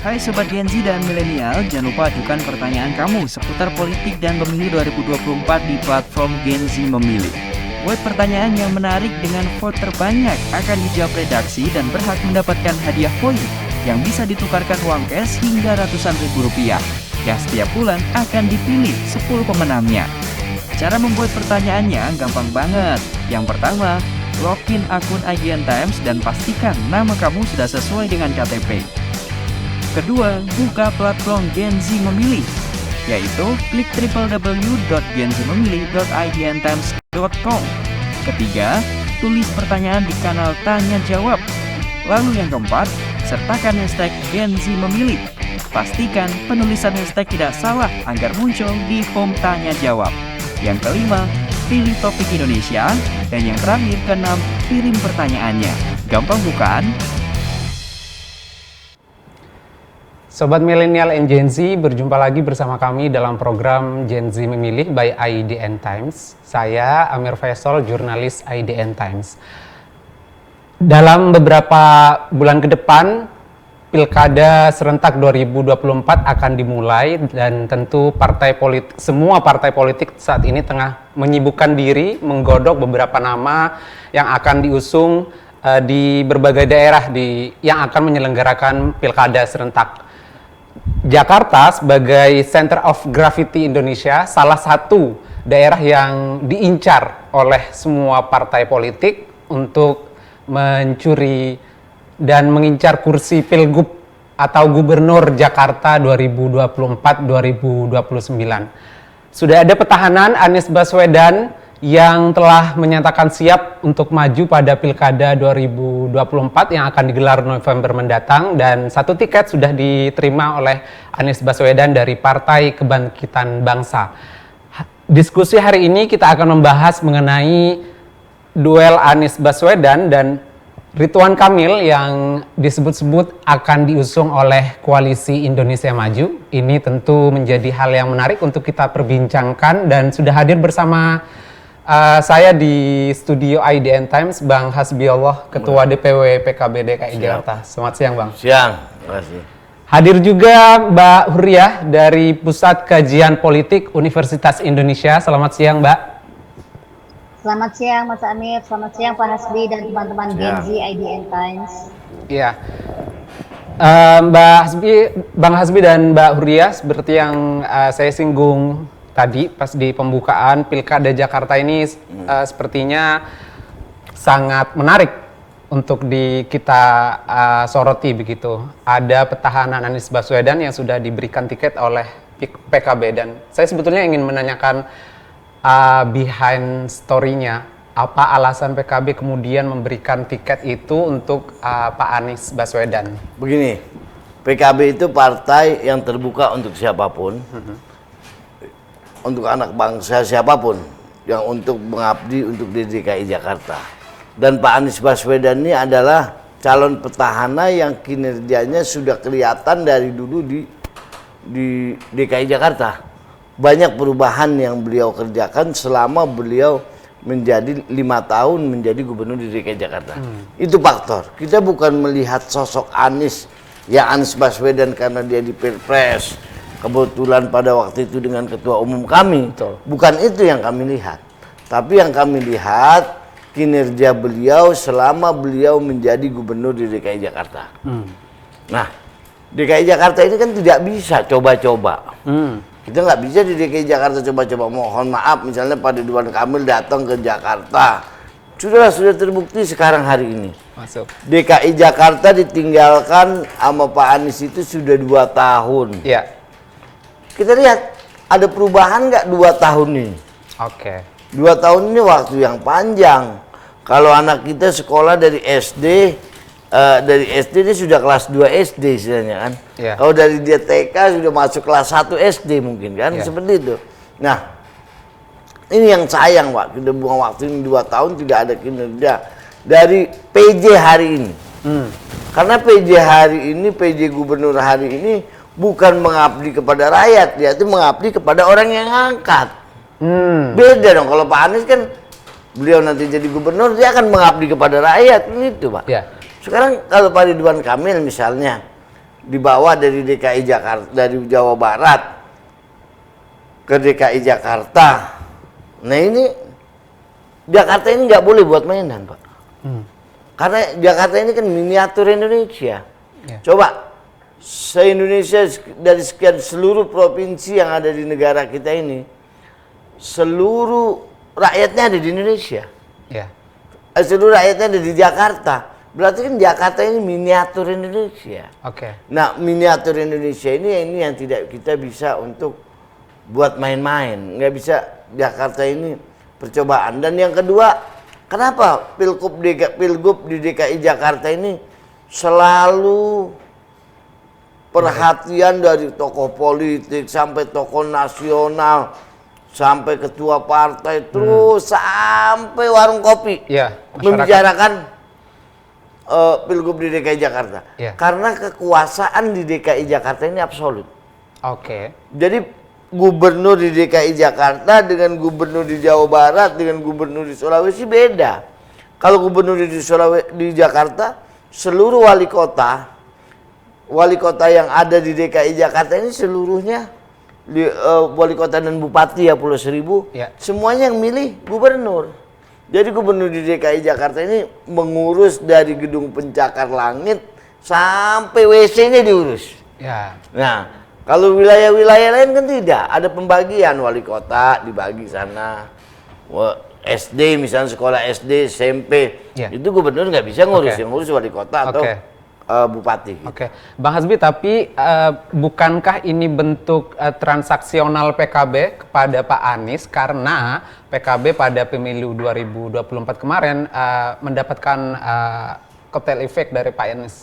Hai Sobat Gen Z dan Milenial, jangan lupa ajukan pertanyaan kamu seputar politik dan pemilu 2024 di platform Gen Z Memilih. Buat pertanyaan yang menarik dengan vote terbanyak akan dijawab redaksi dan berhak mendapatkan hadiah poin yang bisa ditukarkan uang cash hingga ratusan ribu rupiah, yang setiap bulan akan dipilih 10 pemenangnya. Cara membuat pertanyaannya gampang banget. Yang pertama, login akun IDN Times dan pastikan nama kamu sudah sesuai dengan KTP. Kedua, buka platform Gen Z Memilih, yaitu klik www.genzmemilih.idntimes.com. Ketiga, tulis pertanyaan di kanal Tanya Jawab. Lalu yang keempat, sertakan hashtag Gen Z Memilih. Pastikan penulisan hashtag tidak salah agar muncul di form Tanya Jawab. Yang kelima, pilih topik Indonesia. Dan yang terakhir, keenam, kirim pertanyaannya. Gampang bukan? Sobat Milenial and Gen Z, berjumpa lagi bersama kami dalam program Gen Z Memilih by IDN Times. Saya Amir Faisal, jurnalis IDN Times. Dalam beberapa bulan ke depan, Pilkada serentak 2024 akan dimulai dan tentu semua partai politik saat ini tengah menyibukkan diri menggodok beberapa nama yang akan diusung di berbagai daerah yang akan menyelenggarakan Pilkada serentak. Jakarta sebagai center of gravity Indonesia, salah satu daerah yang diincar oleh semua partai politik untuk mencuri dan mengincar kursi Pilgub atau Gubernur Jakarta 2024-2029. Sudah ada petahanan Anies Baswedan yang telah menyatakan siap untuk maju pada Pilkada 2024 yang akan digelar November mendatang, dan satu tiket sudah diterima oleh Anies Baswedan dari Partai Kebangkitan Bangsa. Diskusi hari ini kita akan membahas mengenai duel Anies Baswedan dan Ridwan Kamil yang disebut-sebut akan diusung oleh Koalisi Indonesia Maju. Ini tentu menjadi hal yang menarik untuk kita perbincangkan, dan sudah hadir bersama saya di studio IDN Times, Bang Hasbiullah, Ketua DPW PKB DKI Jakarta. Selamat siang, Bang. Siang, terima kasih. Hadir juga Mbak Huriah dari Pusat Kajian Politik Universitas Indonesia. Selamat siang, Mbak. Selamat siang, Mas Amir. Selamat siang, Pak Hasbi dan teman-teman Gen Z IDN Times. Iya. Bang Hasbi dan Mbak Huriah, seperti yang saya singgung tadi pas di pembukaan, Pilkada Jakarta ini sepertinya sangat menarik untuk kita soroti begitu. Ada petahana Anies Baswedan yang sudah diberikan tiket oleh PKB, dan saya sebetulnya ingin menanyakan behind story-nya. Apa alasan PKB kemudian memberikan tiket itu untuk Pak Anies Baswedan? Begini, PKB itu partai yang terbuka untuk siapapun. Untuk anak bangsa siapapun yang untuk mengabdi untuk di DKI Jakarta. Dan Pak Anies Baswedan ini adalah calon petahana yang kinerjanya sudah kelihatan dari dulu di DKI Jakarta. Banyak perubahan yang beliau kerjakan selama beliau menjadi 5 tahun menjadi gubernur di DKI Jakarta. Itu faktor. Kita bukan melihat sosok Anies Baswedan karena dia di Pilpres. Kebetulan pada waktu itu dengan ketua umum kami. Betul. Bukan itu yang kami lihat. Tapi yang kami lihat kinerja beliau selama beliau menjadi gubernur di DKI Jakarta. Nah, DKI Jakarta ini kan tidak bisa coba-coba. Kita nggak bisa di DKI Jakarta coba-coba. Mohon maaf, misalnya Pak Ridwan Kamil datang ke Jakarta. Sudah terbukti sekarang hari ini. Masuk. DKI Jakarta ditinggalkan sama Pak Anies itu sudah 2 tahun. Iya. Kita lihat ada perubahan nggak 2 tahun ini? Oke. 2 tahun ini waktu yang panjang. Kalau anak kita sekolah dari SD dia sudah kelas 2 SD istilahnya kan. Yeah. Kalau dari dia TK sudah masuk kelas 1 SD mungkin kan, seperti itu. Nah, ini yang sayang Pak, kita buang waktu ini 2 tahun tidak ada kinerja dari PJ hari ini. Karena PJ gubernur hari ini bukan mengabdi kepada rakyat, dia itu mengabdi kepada orang yang ngangkat. Beda dong, kalau Pak Anies kan beliau nanti jadi gubernur, dia akan mengabdi kepada rakyat, gitu Pak. Yeah. Sekarang kalau Pak Ridwan Kamil misalnya, dibawa dari DKI Jakarta, dari Jawa Barat ke DKI Jakarta. Nah ini Jakarta ini nggak boleh buat mainan, Pak. Karena Jakarta ini kan miniatur Indonesia. Coba se-Indonesia dari sekian seluruh provinsi yang ada di negara kita ini, seluruh rakyatnya ada di Indonesia. Seluruh rakyatnya ada di Jakarta. Berarti kan Jakarta ini miniatur Indonesia. Nah, miniatur Indonesia ini yang tidak kita bisa untuk buat main-main. Nggak bisa Jakarta ini percobaan. Dan yang kedua, kenapa Pilgub di DKI Jakarta ini selalu perhatian dari tokoh politik sampai tokoh nasional sampai ketua partai terus sampai warung kopi membicarakan Pilgub di DKI Jakarta. Karena kekuasaan di DKI Jakarta ini absolut. Jadi gubernur di DKI Jakarta dengan gubernur di Jawa Barat dengan gubernur di Sulawesi beda. Kalau gubernur di Jakarta, seluruh wali kota yang ada di DKI Jakarta ini seluruhnya wali kota dan bupati ya Pulau Seribu, semuanya yang milih gubernur. Jadi gubernur di DKI Jakarta ini mengurus dari gedung pencakar langit sampai WC-nya diurus. Nah, kalau wilayah-wilayah lain kan tidak, ada pembagian wali kota dibagi sana, SD misalnya sekolah SD, SMP, itu gubernur nggak bisa ngurus, yang ngurus wali kota atau bupati. Bang Hasbi, tapi bukankah ini bentuk transaksional PKB kepada Pak Anies karena PKB pada pemilu 2024 kemarin mendapatkan kotel efek dari Pak Anies.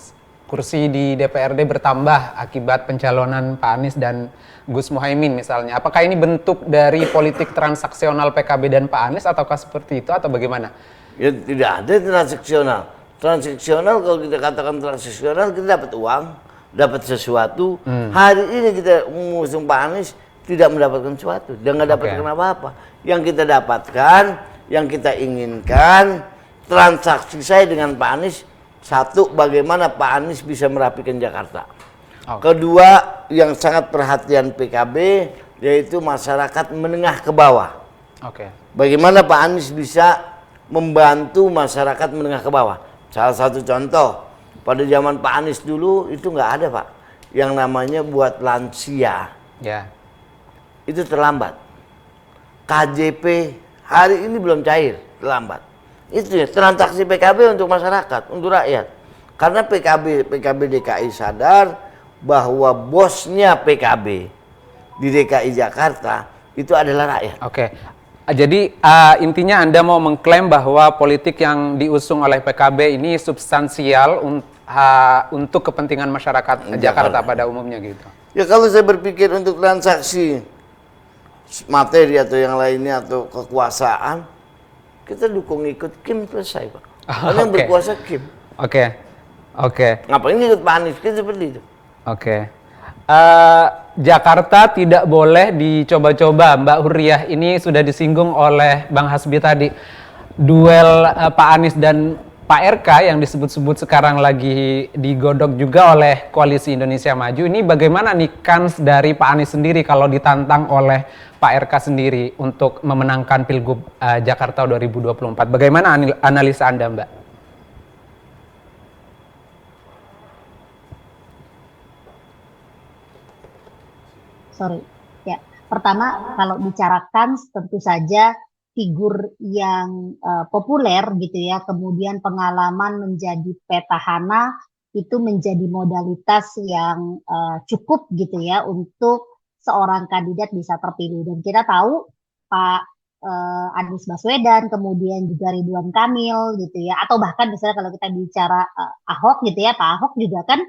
Kursi di DPRD bertambah akibat pencalonan Pak Anies dan Gus Muhaimin misalnya. Apakah ini bentuk dari politik transaksional PKB dan Pak Anies ataukah seperti itu atau bagaimana? Ya tidak ada transaksional. Transaksional kalau kita katakan transaksional kita dapat uang, dapat sesuatu. Hari ini kita mengusung Pak Anies tidak mendapatkan sesuatu, dan nggak dapatkan apa-apa. Yang kita dapatkan, yang kita inginkan, transaksi saya dengan Pak Anies, satu, bagaimana Pak Anies bisa merapikan Jakarta. Kedua, yang sangat perhatian PKB, yaitu masyarakat menengah ke bawah. Bagaimana Pak Anies bisa membantu masyarakat menengah ke bawah. Salah satu contoh, pada zaman Pak Anies dulu itu nggak ada, Pak, yang namanya buat lansia. Itu terlambat. KJP hari ini belum cair, terlambat. Itu ya, transaksi PKB untuk masyarakat, untuk rakyat. Karena PKB DKI sadar bahwa bosnya PKB di DKI Jakarta itu adalah rakyat. Jadi intinya Anda mau mengklaim bahwa politik yang diusung oleh PKB ini substansial untuk kepentingan masyarakat Jakarta pada umumnya gitu. Ya kalau saya berpikir untuk transaksi materi atau yang lainnya atau kekuasaan, kita dukung ikut Kim selesai, Pak. Karena yang berkuasa Kim. Ngapain ikut Pak Anies? Kan seperti itu. Jakarta tidak boleh dicoba-coba. Mbak Hurriah, ini sudah disinggung oleh Bang Hasbi tadi. Duel Pak Anies dan Pak RK yang disebut-sebut sekarang lagi digodok juga oleh Koalisi Indonesia Maju. Ini bagaimana nih kans dari Pak Anies sendiri kalau ditantang oleh Pak RK sendiri untuk memenangkan Pilgub Jakarta 2024? Bagaimana analisa Anda, Mbak? Pertama, kalau bicara kans, tentu saja figur yang populer gitu ya, kemudian pengalaman menjadi petahana itu menjadi modalitas yang cukup gitu ya untuk seorang kandidat bisa terpilih. Dan kita tahu Pak Anies Baswedan, kemudian juga Ridwan Kamil gitu ya, atau bahkan misalnya kalau kita bicara Ahok gitu ya, Pak Ahok juga kan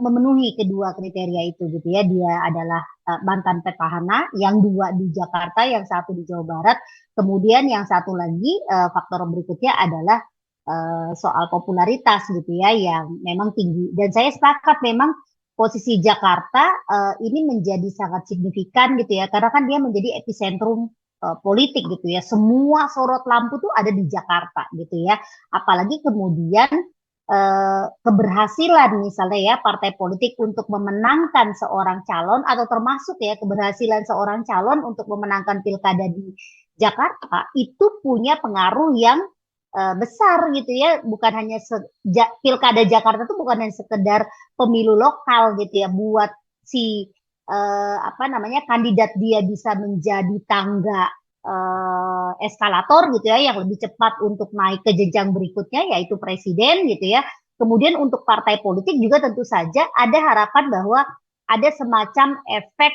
memenuhi kedua kriteria itu gitu ya. Dia adalah mantan petahana, yang dua di Jakarta, yang satu di Jawa Barat. Kemudian yang satu lagi faktor berikutnya adalah soal popularitas gitu ya, yang memang tinggi. Dan saya sepakat memang posisi Jakarta ini menjadi sangat signifikan gitu ya, karena kan dia menjadi epicentrum politik gitu ya. Semua sorot lampu tuh ada di Jakarta gitu ya. Apalagi kemudian keberhasilan misalnya ya partai politik untuk memenangkan seorang calon atau termasuk ya keberhasilan seorang calon untuk memenangkan pilkada di Jakarta itu punya pengaruh yang besar gitu ya, bukan hanya pilkada Jakarta itu bukan hanya sekedar pemilu lokal gitu ya, buat si apa namanya kandidat dia bisa menjadi tangga eskalator gitu ya, yang lebih cepat untuk naik ke jenjang berikutnya yaitu presiden gitu ya. Kemudian untuk partai politik juga tentu saja ada harapan bahwa ada semacam efek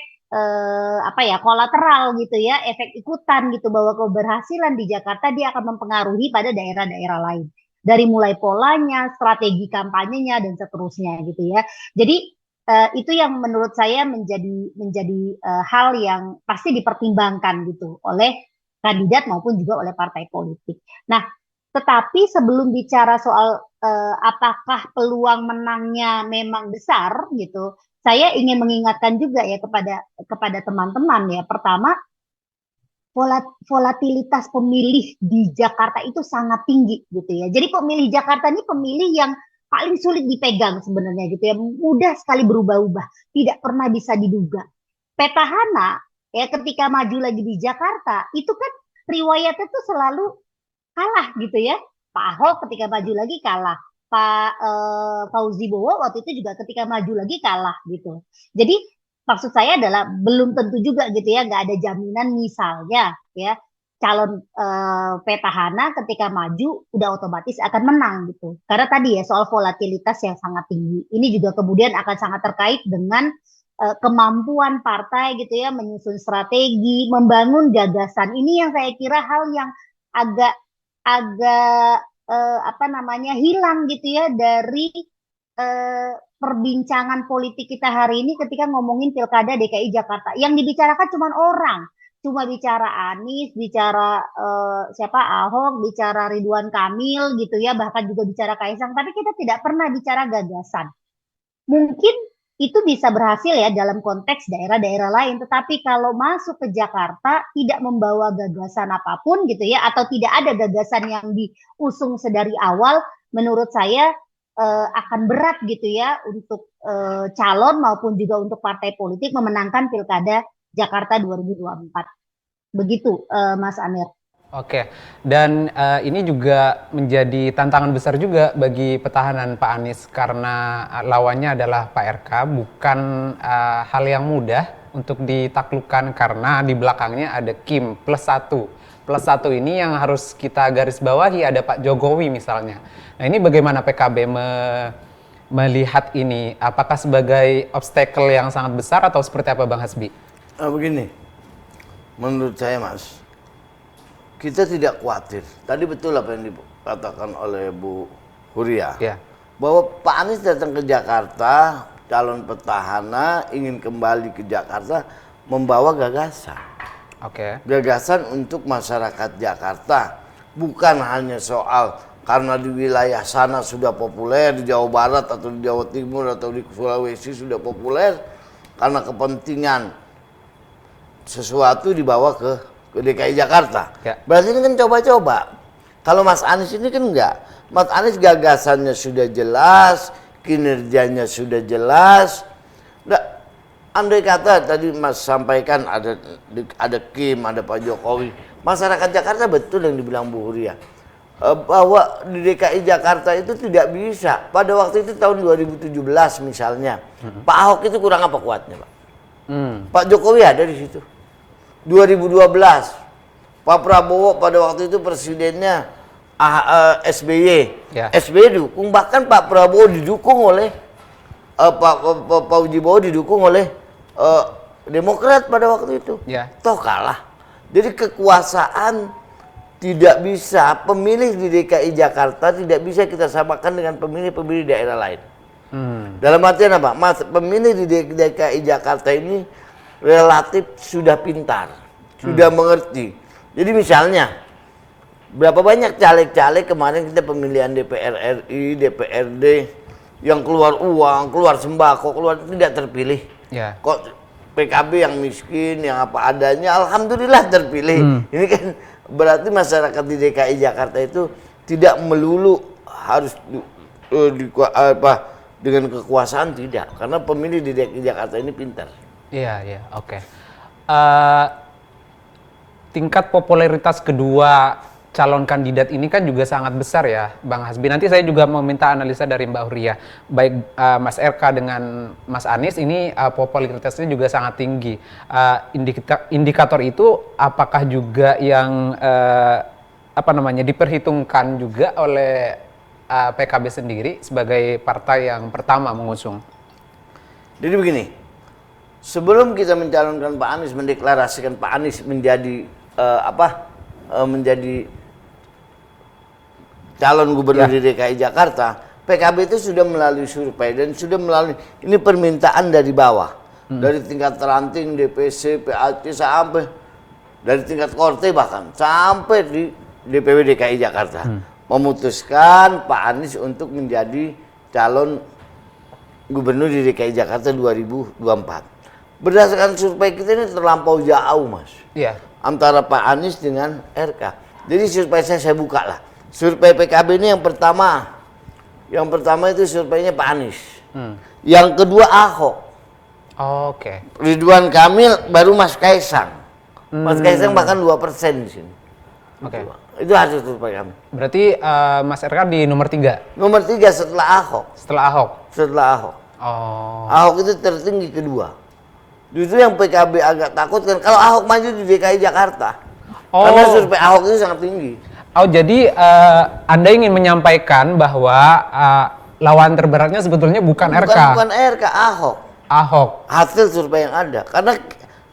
apa ya kolateral gitu ya, efek ikutan gitu bahwa keberhasilan di Jakarta dia akan mempengaruhi pada daerah-daerah lain. Dari mulai polanya, strategi kampanyenya dan seterusnya gitu ya. Jadi itu yang menurut saya menjadi hal yang pasti dipertimbangkan gitu oleh kandidat maupun juga oleh partai politik. Nah, tetapi sebelum bicara soal apakah peluang menangnya memang besar gitu, saya ingin mengingatkan juga ya kepada teman-teman ya. Pertama, volatilitas pemilih di Jakarta itu sangat tinggi gitu ya. Jadi pemilih Jakarta ini pemilih yang paling sulit dipegang sebenarnya gitu ya. Mudah sekali berubah-ubah, tidak pernah bisa diduga. Petahana ya ketika maju lagi di Jakarta itu kan riwayatnya tuh selalu kalah gitu ya. Pak Ahok ketika maju lagi kalah. Pak Fauzi Bowo waktu itu juga ketika maju lagi kalah gitu. Jadi maksud saya adalah belum tentu juga gitu ya, nggak ada jaminan misalnya ya calon petahana ketika maju udah otomatis akan menang gitu. Karena tadi ya soal volatilitas yang sangat tinggi. Ini juga kemudian akan sangat terkait dengan kemampuan partai gitu ya menyusun strategi, membangun gagasan. Ini yang saya kira hal yang agak apa namanya hilang gitu ya dari perbincangan politik kita hari ini ketika ngomongin pilkada DKI Jakarta. Yang dibicarakan cuma bicara Anies, bicara siapa Ahok, bicara Ridwan Kamil gitu ya, bahkan juga bicara Kaisang. Tapi kita tidak pernah bicara gagasan. Mungkin itu bisa berhasil ya dalam konteks daerah-daerah lain, tetapi kalau masuk ke Jakarta tidak membawa gagasan apapun gitu ya, atau tidak ada gagasan yang diusung sedari awal, menurut saya akan berat gitu ya untuk calon maupun juga untuk partai politik memenangkan pilkada Jakarta 2024. Begitu Mas Amir. Oke, dan ini juga menjadi tantangan besar juga bagi petahanan Pak Anies karena lawannya adalah Pak RK, bukan hal yang mudah untuk ditaklukkan karena di belakangnya ada Kim plus satu. Plus satu ini yang harus kita garis bawahi ada Pak Jokowi misalnya. Nah ini bagaimana PKB melihat ini? Apakah sebagai obstacle yang sangat besar atau seperti apa Bang Hasbi? Begini, menurut saya Mas, kita tidak khawatir. Tadi betul apa yang dikatakan oleh Bu Huria. Ya. Bahwa Pak Anies datang ke Jakarta, calon petahana ingin kembali ke Jakarta membawa gagasan. Oke. Gagasan untuk masyarakat Jakarta. Bukan hanya soal karena di wilayah sana sudah populer, di Jawa Barat atau di Jawa Timur atau di Sulawesi sudah populer, karena kepentingan sesuatu dibawa ke DKI Jakarta. Ya. Berarti ini kan coba-coba. Kalau Mas Anies ini kan enggak. Mas Anies gagasannya sudah jelas, kinerjanya sudah jelas. Nah, andai kata tadi Mas sampaikan ada Kim, ada Pak Jokowi. Masyarakat Jakarta betul yang dibilang Bu Huria. Bahwa di DKI Jakarta itu tidak bisa. Pada waktu itu tahun 2017 misalnya, Pak Ahok itu kurang apa kuatnya, Pak? Pak Jokowi ada di situ. 2012 Pak Prabowo pada waktu itu presidennya SBY. Ya. SBY didukung, bahkan Pak Prabowo didukung oleh Pak Fauzi Bowo didukung oleh Demokrat pada waktu itu. Ya. Toh kalah. Jadi kekuasaan tidak bisa, pemilih di DKI Jakarta tidak bisa kita samakan dengan pemilih-pemilih daerah lain. Dalam artian apa? Pemilih di DKI Jakarta ini relatif sudah pintar, sudah mengerti. Jadi misalnya, berapa banyak caleg-caleg kemarin kita pemilihan DPR RI, DPRD yang keluar uang, keluar sembako, keluar tidak terpilih. Ya. Kok PKB yang miskin, yang apa adanya, alhamdulillah terpilih. Ini kan berarti masyarakat di DKI Jakarta itu tidak melulu harus dengan kekuasaan tidak, karena pemilih di DKI Jakarta ini pintar. Iya, oke. Tingkat popularitas kedua calon kandidat ini kan juga sangat besar ya, Bang Hasbi. Nanti saya juga mau minta analisa dari Mbak Huria. Baik Mas RK dengan Mas Anies ini popularitasnya juga sangat tinggi. Indikator itu apakah juga yang diperhitungkan juga oleh PKB sendiri sebagai partai yang pertama mengusung? Jadi begini, sebelum kita mencalonkan Pak Anies, mendeklarasikan Pak Anies menjadi menjadi calon gubernur di DKI Jakarta, PKB itu sudah melalui survei dan sudah melalui ini permintaan dari bawah, dari tingkat ranting, DPC, PAC sampai dari tingkat korte bahkan sampai di DPW DKI Jakarta memutuskan Pak Anies untuk menjadi calon gubernur di DKI Jakarta 2024. Berdasarkan survei kita ini terlampau jauh, Mas. Iya. Antara Pak Anies dengan RK. Jadi survei saya buka lah. Survei PKB ini yang pertama itu surveinya Pak Anies. Yang kedua Ahok. Oke. Ridwan Kamil baru Mas Kaisang. Mas Kaisang bahkan 2% di sini. Oke. Itu hasil survei kami. Berarti Mas RK di nomor 3? Nomor 3 setelah Ahok. Setelah Ahok? Setelah Ahok. Oh. Ahok itu tertinggi kedua. Justru yang PKB agak takut kan kalau Ahok maju di DKI Jakarta. Karena survei Ahok itu sangat tinggi. Oh, jadi Anda ingin menyampaikan bahwa lawan terberatnya sebetulnya bukan RK? Bukan RK, Ahok. Ahok. Hasil survei yang ada. Karena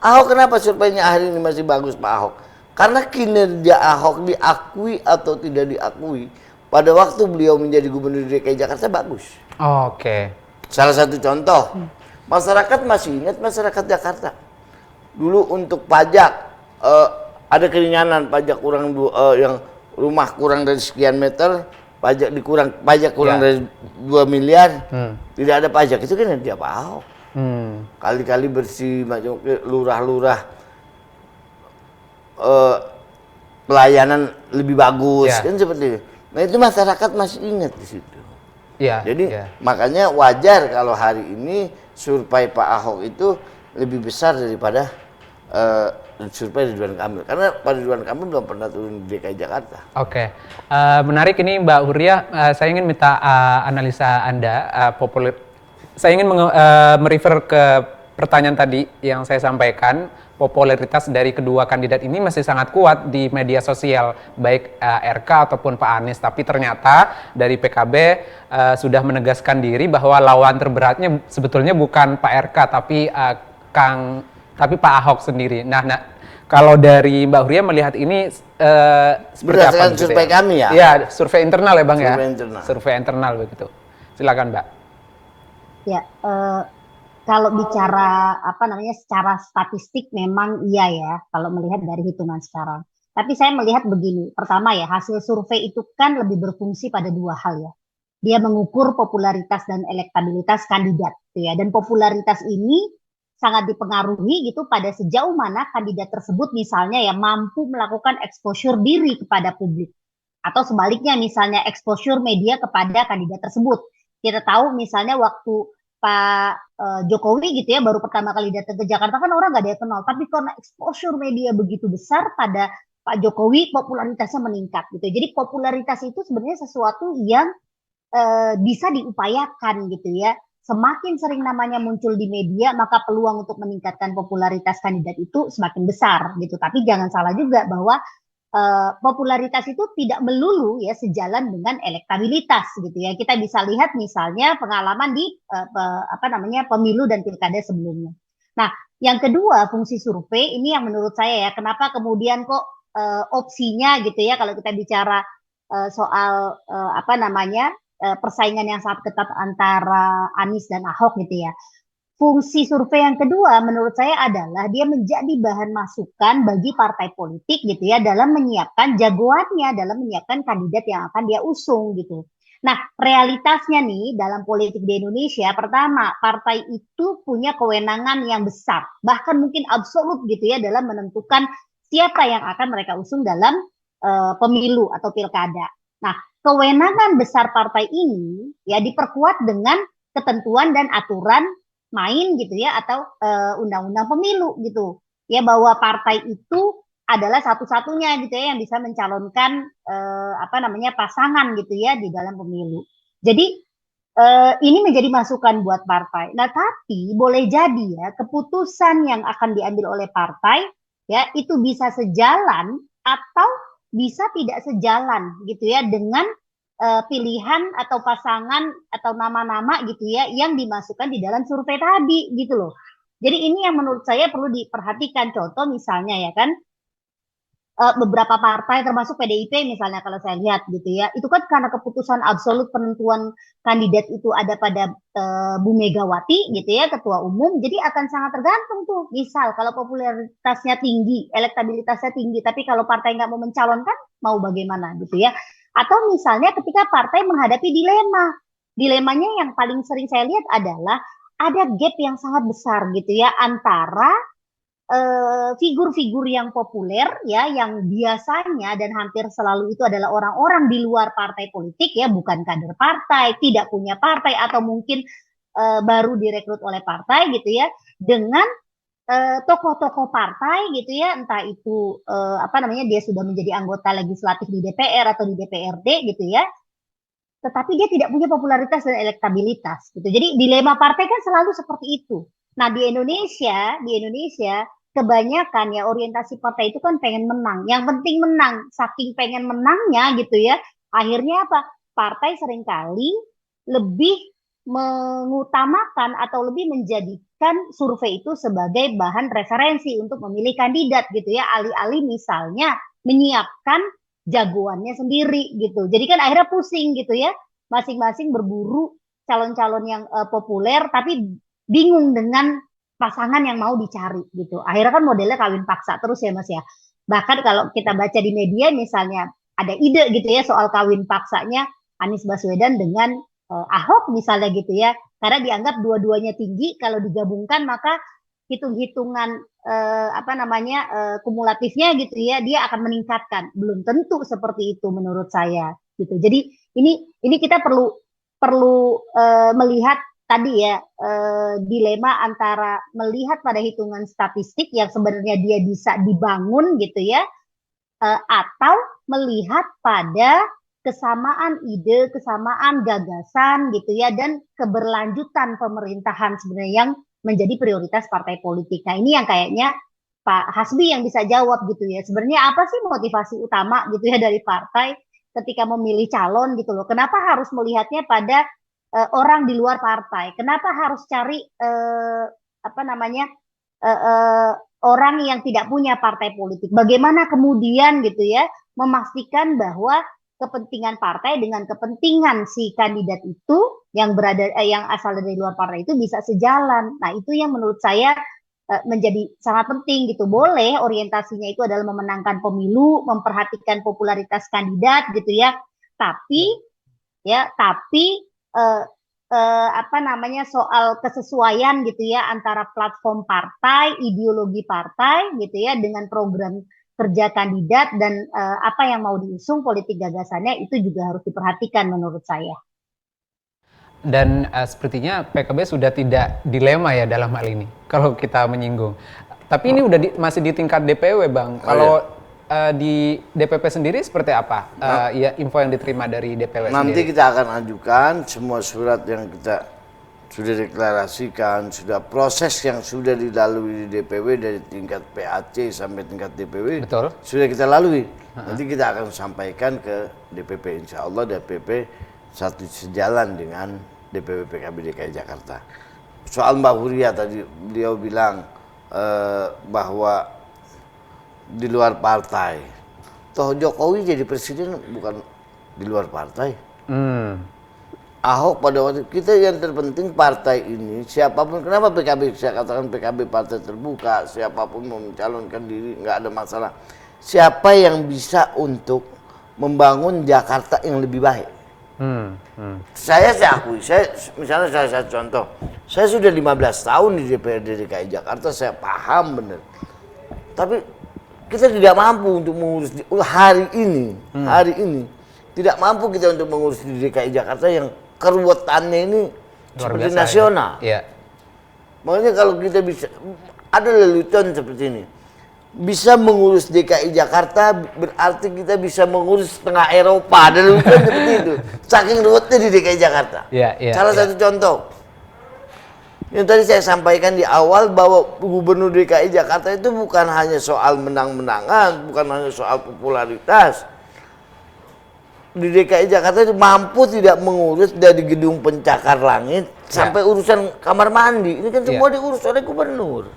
Ahok, kenapa surveinya hari ini masih bagus Pak Ahok? Karena kinerja Ahok diakui atau tidak diakui, pada waktu beliau menjadi gubernur DKI Jakarta bagus. Oke. Salah satu contoh, masyarakat masih ingat masyarakat Jakarta. Dulu untuk pajak, ada keringanan pajak yang rumah kurang dari sekian meter, pajak kurang dari 2 miliar, tidak ada pajak. Itu kan dia Pak Ahok. Kali-kali bersih, macam lurah-lurah, pelayanan lebih bagus, kan seperti itu. Nah itu masyarakat masih ingat di situ. Jadi makanya wajar kalau hari ini survei Pak Ahok itu lebih besar daripada survei Ridwan Kamil, karena Pak Ridwan Kamil belum pernah turun di DKI Jakarta. Oke, menarik ini Mbak Huria. Saya ingin minta analisa Anda. Saya ingin merefer ke pertanyaan tadi yang saya sampaikan. Popularitas dari kedua kandidat ini masih sangat kuat di media sosial, baik RK ataupun Pak Anies. Tapi ternyata dari PKB sudah menegaskan diri bahwa lawan terberatnya sebetulnya bukan Pak RK, tapi Pak Ahok sendiri. Nah, kalau dari Mbak Huria melihat ini seperti apa? Berdasarkan survei kami ya? Iya, survei internal ya Bang ya? Survei internal begitu. Silakan Mbak. Ya, kalau bicara secara statistik memang iya ya kalau melihat dari hitungan sekarang. Tapi saya melihat begini, pertama ya hasil survei itu kan lebih berfungsi pada 2 hal ya. Dia mengukur popularitas dan elektabilitas kandidat, gitu ya. Dan popularitas ini sangat dipengaruhi gitu pada sejauh mana kandidat tersebut misalnya ya mampu melakukan exposure diri kepada publik. Atau sebaliknya misalnya exposure media kepada kandidat tersebut. Kita tahu misalnya waktu Pak Jokowi gitu ya baru pertama kali datang ke Jakarta kan orang nggak ada yang kenal, tapi karena exposure media begitu besar pada Pak Jokowi popularitasnya meningkat gitu. Jadi popularitas itu sebenarnya sesuatu yang bisa diupayakan gitu ya. Semakin sering namanya muncul di media maka peluang untuk meningkatkan popularitas kandidat itu semakin besar gitu. Tapi jangan salah juga bahwa popularitas itu tidak melulu ya sejalan dengan elektabilitas gitu ya. Kita bisa lihat misalnya pengalaman di pemilu dan pilkada sebelumnya. Nah, yang kedua fungsi survei ini yang menurut saya ya kenapa kemudian kok opsinya gitu ya kalau kita bicara soal persaingan yang sangat ketat antara Anies dan Ahok gitu ya. Fungsi survei yang kedua menurut saya adalah dia menjadi bahan masukan bagi partai politik gitu ya dalam menyiapkan jagoannya, dalam menyiapkan kandidat yang akan dia usung gitu. Nah, realitasnya nih dalam politik di Indonesia, pertama, partai itu punya kewenangan yang besar, bahkan mungkin absolut gitu ya dalam menentukan siapa yang akan mereka usung dalam pemilu atau pilkada. Nah, kewenangan besar partai ini ya diperkuat dengan ketentuan dan aturan main gitu ya, atau undang-undang pemilu gitu ya, bahwa partai itu adalah satu-satunya gitu ya yang bisa mencalonkan pasangan gitu ya di dalam pemilu. Jadi ini menjadi masukan buat partai. Nah, tapi boleh jadi ya keputusan yang akan diambil oleh partai ya itu bisa sejalan atau bisa tidak sejalan gitu ya dengan pilihan atau pasangan atau nama-nama gitu ya yang dimasukkan di dalam survei tadi gitu loh. Jadi ini yang menurut saya perlu diperhatikan. Contoh misalnya ya kan, beberapa partai termasuk PDIP misalnya kalau saya lihat gitu ya, itu kan karena keputusan absolut penentuan kandidat itu ada pada Bu Megawati gitu ya, ketua umum, jadi akan sangat tergantung tuh. Misal kalau popularitasnya tinggi, elektabilitasnya tinggi, tapi kalau partai nggak mau mencalonkan, mau bagaimana gitu ya. Atau misalnya ketika partai menghadapi dilema, dilemanya yang paling sering saya lihat adalah ada gap yang sangat besar gitu ya antara figur-figur yang populer ya, yang biasanya dan hampir selalu itu adalah orang-orang di luar partai politik ya, bukan kader partai, tidak punya partai atau mungkin baru direkrut oleh partai gitu ya, dengan tokoh-tokoh partai gitu ya, entah itu dia sudah menjadi anggota legislatif di DPR atau di DPRD gitu ya, tetapi dia tidak punya popularitas dan elektabilitas gitu. Jadi dilema partai kan selalu seperti itu. Nah, di Indonesia kebanyakan ya orientasi partai itu kan pengen menang. Yang penting menang. Saking pengen menangnya gitu ya, akhirnya apa? Partai seringkali lebih mengutamakan atau lebih menjadikan survei itu sebagai bahan referensi untuk memilih kandidat gitu ya, alih-alih misalnya menyiapkan jagoannya sendiri gitu. Jadi kan akhirnya pusing gitu ya, masing-masing berburu calon-calon yang populer tapi bingung dengan pasangan yang mau dicari gitu. Akhirnya kan modelnya kawin paksa terus ya Mas ya. Bahkan kalau kita baca di media misalnya ada ide gitu ya soal kawin paksanya Anies Baswedan dengan Ahok misalnya gitu ya. Karena dianggap dua-duanya tinggi, kalau digabungkan maka hitung-hitungan kumulatifnya gitu ya, dia akan meningkatkan. Belum tentu seperti itu menurut saya gitu. Jadi ini kita perlu melihat tadi ya, dilema antara melihat pada hitungan statistik yang sebenarnya dia bisa dibangun gitu ya, atau melihat pada kesamaan ide, kesamaan gagasan gitu ya, dan keberlanjutan pemerintahan sebenarnya yang menjadi prioritas partai politik. Nah, ini yang kayaknya Pak Hasbi yang bisa jawab gitu ya. Sebenarnya apa sih motivasi utama gitu ya dari partai ketika memilih calon gitu loh. Kenapa harus melihatnya pada orang di luar partai? Kenapa harus cari orang yang tidak punya partai politik? Bagaimana kemudian gitu ya memastikan bahwa kepentingan partai dengan kepentingan si kandidat itu yang asal dari luar partai itu bisa sejalan. Nah, itu yang menurut saya menjadi sangat penting gitu. Boleh orientasinya itu adalah memenangkan pemilu, memperhatikan popularitas kandidat gitu ya. Tapi soal kesesuaian gitu ya antara platform partai, ideologi partai gitu ya dengan program kerja kandidat dan apa yang mau diusung politik gagasannya itu juga harus diperhatikan menurut saya. Dan sepertinya PKB sudah tidak dilema ya dalam hal ini kalau kita menyinggung. Tapi ini udah masih di tingkat DPW Bang. Kalau di DPP sendiri seperti apa? Ya info yang diterima dari DPW nanti sendiri. Kita akan ajukan semua surat yang kita sudah deklarasikan, sudah proses yang sudah dilalui di DPW dari tingkat PAC sampai tingkat DPW. Betul. Sudah kita lalui. Nanti kita akan sampaikan ke DPP. Insya Allah DPP satu sejalan dengan DPW PKB DKI Jakarta. Soal Mbak Huria tadi beliau bilang bahwa di luar partai. Toh Jokowi jadi presiden bukan di luar partai. Ahok pada waktu kita yang terpenting partai ini siapapun, kenapa PKB, saya katakan PKB partai terbuka, siapapun mau mencalonkan diri nggak ada masalah. Siapa yang bisa untuk membangun Jakarta yang lebih baik? Saya akui, misalnya saya contoh, saya sudah 15 tahun di DPRD DKI Jakarta, saya paham benar. Tapi kita tidak mampu untuk mengurus hari ini Tidak mampu kita untuk mengurus di DKI Jakarta yang keruwetannya ini Luar seperti biasa, nasional. Ya. Makanya kalau kita bisa, ada lelucon seperti ini. Bisa mengurus DKI Jakarta berarti kita bisa mengurus setengah Eropa. Ada lelucon seperti itu. Saking ruwetnya di DKI Jakarta. Salah satu contoh. Yang tadi saya sampaikan di awal bahwa Gubernur DKI Jakarta itu bukan hanya soal menang-menangan, bukan hanya soal popularitas. Di DKI Jakarta itu mampu tidak mengurus dari gedung pencakar langit sampai urusan kamar mandi. Ini kan semua diurus oleh gubernur.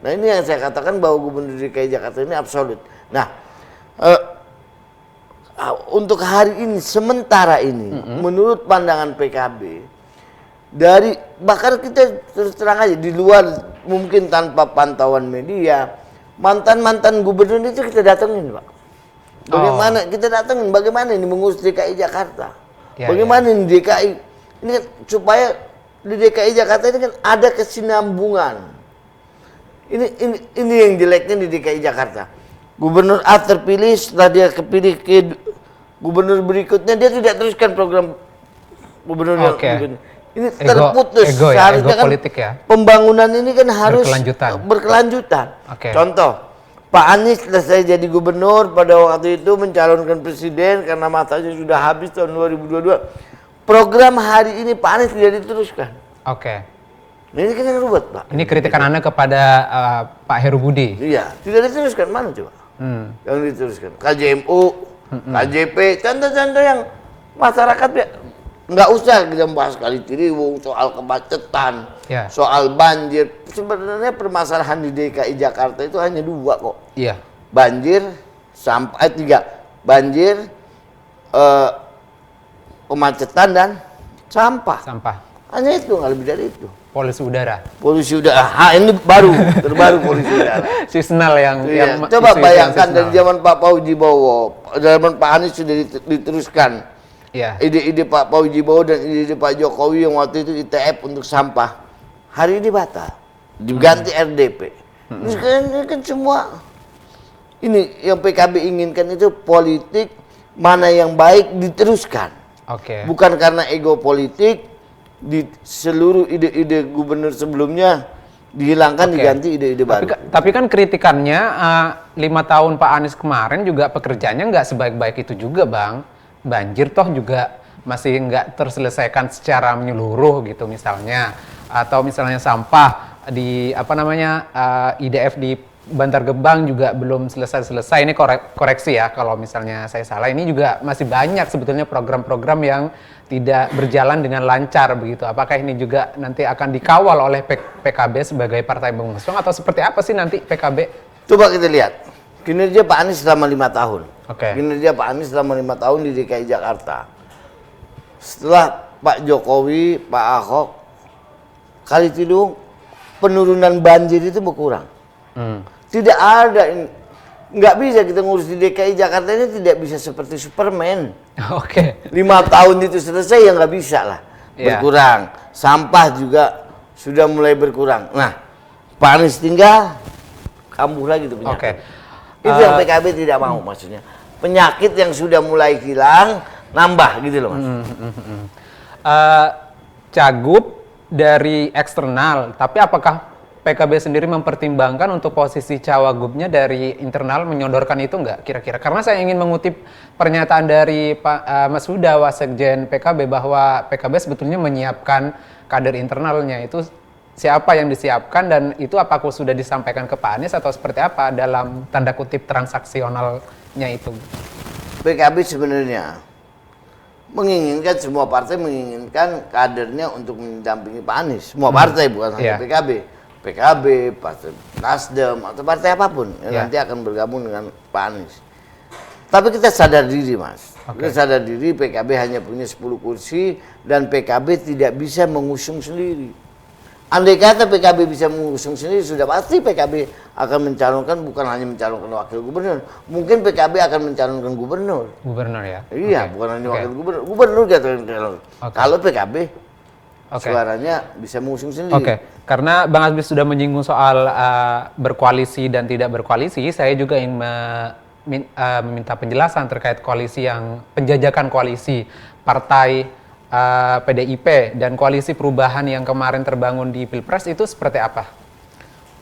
Nah ini yang saya katakan bahwa Gubernur DKI Jakarta ini absolut. Nah untuk hari ini, sementara ini, menurut pandangan PKB, dari bahkan kita terus terang aja di luar mungkin tanpa pantauan media, mantan gubernur itu kita datengin, Pak. Bagaimana kita datengin, bagaimana ini mengurus DKI Jakarta, bagaimana ini DKI ini kan, supaya di DKI Jakarta ini kan ada kesinambungan. Ini yang jeleknya di DKI Jakarta. Gubernur A terpilih, setelah dia kepilih ke gubernur berikutnya dia tidak teruskan program gubernur yang berikutnya. Ini terputus. Seharusnya kan politik ya. Pembangunan ini kan harus berkelanjutan. Contoh, Pak Anies selesai jadi gubernur pada waktu itu mencalonkan presiden karena masanya sudah habis tahun 2022. Program hari ini Pak Anies tidak diteruskan. Ini kan yang ruwet, Pak. Ini kritikan Anda kepada Pak Heru Budi. Iya, tidak diteruskan. Mana coba? Yang diteruskan. KJMU, KJP, contoh-contoh yang masyarakat nggak usah kita bahas Kali Ciliwung, soal kemacetan, soal banjir. Sebenarnya permasalahan di DKI Jakarta itu hanya dua kok. Banjir sampai 3. Banjir, kemacetan dan sampah. Hanya itu, nggak lebih dari itu. Polusi udara. Ini terbaru polusi udara. Seasonal yang coba bayangkan dari zaman Pak Faujibowo, zaman Pak Anies sudah diteruskan. Ide-ide Pak Faujibowo dan ide-ide Pak Jokowi yang waktu itu ITF untuk sampah, hari ini batal, diganti RDP. Ini kan semua ini yang PKB inginkan itu politik mana yang baik diteruskan. Bukan karena ego politik di seluruh ide-ide gubernur sebelumnya dihilangkan diganti ide-ide baru. Tapi kan kritikannya 5 tahun Pak Anies kemarin juga pekerjaannya nggak sebaik-baik itu juga, Bang. Banjir toh juga masih nggak terselesaikan secara menyeluruh gitu misalnya, atau misalnya sampah di IDF di Bantar Gebang juga belum selesai. Ini koreksi ya kalau misalnya saya salah. Ini juga masih banyak sebetulnya program-program yang tidak berjalan dengan lancar begitu. Apakah ini juga nanti akan dikawal oleh PKB sebagai partai pengusung atau seperti apa sih nanti PKB? Coba kita lihat kinerja Pak Anies selama 5 tahun. Kinerja Pak Anies selama 5 tahun di DKI Jakarta. Setelah Pak Jokowi, Pak Ahok, Kali Ciliwung, penurunan banjir itu berkurang. Tidak ada, nggak bisa kita ngurus di DKI Jakarta ini tidak bisa seperti Superman. 5 tahun itu selesai ya nggak bisa lah. Berkurang. Sampah juga sudah mulai berkurang. Nah, Pak Anies tinggal kambuh lagi tuh penyakit. Itu yang PKB tidak mau maksudnya. Penyakit yang sudah mulai hilang, nambah gitu loh, Mas. Cagup dari eksternal, tapi apakah PKB sendiri mempertimbangkan untuk posisi cawagupnya dari internal menyodorkan itu nggak kira-kira? Karena saya ingin mengutip pernyataan dari Pak Mas Huda, Wasekjen PKB, bahwa PKB sebetulnya menyiapkan kader internalnya. Itu siapa yang disiapkan dan itu apakah sudah disampaikan ke Pak Anies atau seperti apa dalam tanda kutip transaksionalnya itu? PKB sebenarnya menginginkan, semua partai menginginkan kadernya untuk mendampingi Pak Anies. Semua partai, bukan hanya PKB. PKB, Partai Nasdem, atau partai apapun yang nanti akan bergabung dengan Pak Anies. Tapi kita sadar diri, Mas. Kita sadar diri PKB hanya punya 10 kursi dan PKB tidak bisa mengusung sendiri. Andai kata PKB bisa mengusung sendiri, sudah pasti PKB akan mencalonkan, bukan hanya mencalonkan wakil gubernur. Mungkin PKB akan mencalonkan gubernur. Gubernur ya? Iya, bukan hanya wakil gubernur. Gubernur gitu yang calon. Kalau PKB suaranya bisa mengusung sendiri. Karena Bang Azmi sudah menyinggung soal berkoalisi dan tidak berkoalisi, saya juga ingin meminta penjelasan terkait koalisi yang penjajakan koalisi partai PDIP dan koalisi perubahan yang kemarin terbangun di Pilpres itu seperti apa?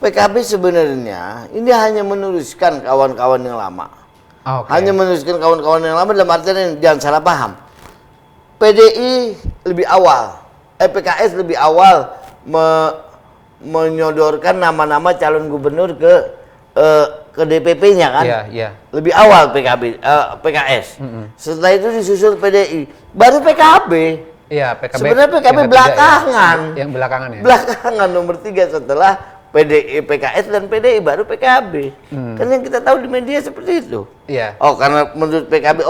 PKB sebenarnya ini hanya meneruskan kawan-kawan yang lama. Hanya meneruskan kawan-kawan yang lama dalam artian jangan salah paham. PDI lebih awal, PKS lebih awal menyodorkan nama-nama calon gubernur ke DPP-nya kan. Lebih awal PKS. Setelah itu disusul PDI, baru PKB. Sebenarnya PKB belakangan. Yang belakangan ya. Belakangan nomor 3 setelah PKS dan PDI baru PKB. Kan yang kita tahu di media seperti itu. Oh, karena menurut PKB,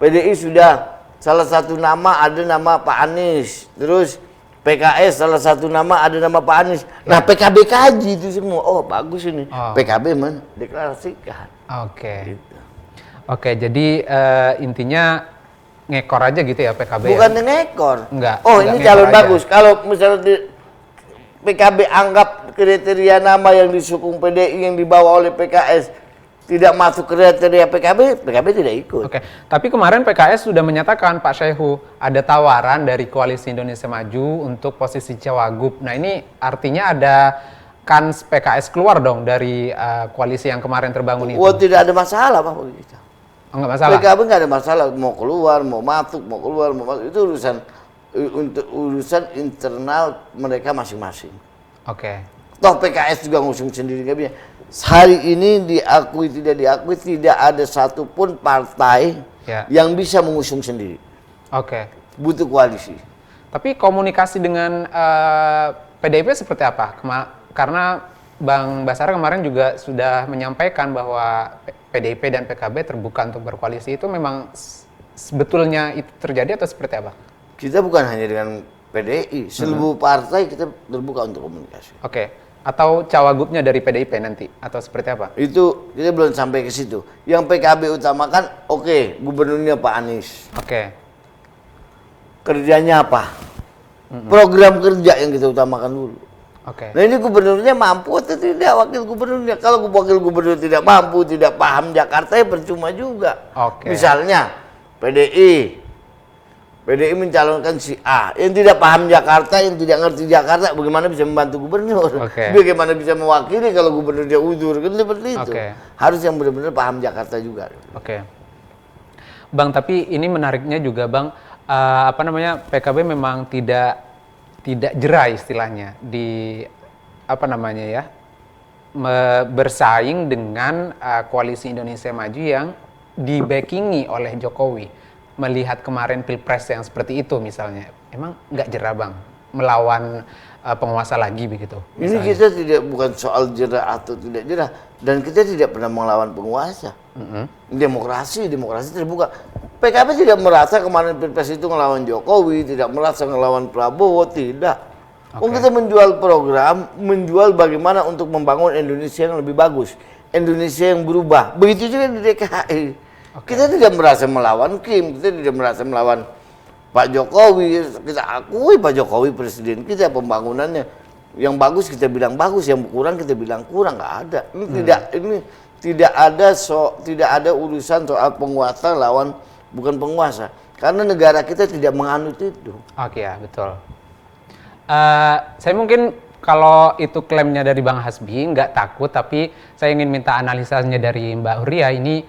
PDI sudah salah satu nama ada nama Pak Anies. Terus PKS salah satu nama ada nama Pak Anies. Nah, PKB kaji itu semua. Oh, bagus ini. PKB mendeklarasikan. Oke, jadi intinya ngekor aja gitu ya PKB. Bukan ngekor. Enggak. Ini calon bagus. Kalau misalnya PKB anggap kriteria nama yang disukung PDI yang dibawa oleh PKS tidak masuk kriteria PKB tidak ikut. Tapi kemarin PKS sudah menyatakan, Pak Syaihu, ada tawaran dari Koalisi Indonesia Maju untuk posisi Cawagup. Nah, ini artinya ada kans PKS keluar dong dari koalisi yang kemarin terbangun itu. Tidak ada masalah Pak begitu. Nggak masalah. PKB nggak ada masalah mau keluar, mau masuk, mau keluar, mau masuk, itu urusan internal mereka masing-masing. Toh PKS juga ngusung sendiri nggak bisa. Hari ini diakui tidak ada satupun partai yang bisa mengusung sendiri. Butuh koalisi. Tapi komunikasi dengan PDIP seperti apa? Karena Bang Basara kemarin juga sudah menyampaikan bahwa PDIP dan PKB terbuka untuk berkoalisi. Itu memang sebetulnya itu terjadi atau seperti apa? Kita bukan hanya dengan PDI, seluruh partai kita terbuka untuk komunikasi. Atau cawagupnya dari PDIP nanti atau seperti apa? Itu kita belum sampai ke situ. Yang PKB utamakan, gubernurnya Pak Anies. Kerjanya apa? Program kerja yang kita utamakan dulu. Nah, ini gubernurnya mampu atau tidak, wakil gubernurnya. Kalau wakil gubernur tidak mampu, tidak paham Jakarta, ya percuma juga. Misalnya PDI mencalonkan si A yang tidak paham Jakarta, yang tidak ngerti Jakarta, bagaimana bisa membantu gubernur? Bagaimana bisa mewakili kalau gubernurnya udur? Kan seperti itu. Harus yang benar-benar paham Jakarta juga. Bang, tapi ini menariknya juga Bang, PKB memang tidak jera istilahnya di bersaing dengan koalisi Indonesia Maju yang dibackingi oleh Jokowi. Melihat kemarin Pilpres yang seperti itu misalnya, emang nggak jera Bang melawan penguasa lagi begitu? Ini kita bukan soal jera atau tidak jera, dan kita tidak pernah melawan penguasa. Demokrasi terbuka. PKB tidak merasa kemarin Pilpres itu ngelawan Jokowi, tidak merasa ngelawan Prabowo, tidak. Kita menjual program, menjual bagaimana untuk membangun Indonesia yang lebih bagus, Indonesia yang berubah. Begitu juga di DKI. Kita tidak merasa melawan Kim, kita tidak merasa melawan Pak Jokowi. Kita akui Pak Jokowi presiden kita, pembangunannya yang bagus kita bilang bagus, yang kurang kita bilang kurang. Nggak ada. Ini tidak ada urusan soal penguasa lawan bukan penguasa, karena negara kita tidak menganut itu. Betul. Saya mungkin kalau itu klaimnya dari Bang Hasbi nggak takut, tapi saya ingin minta analisanya dari Mbak Huria ini.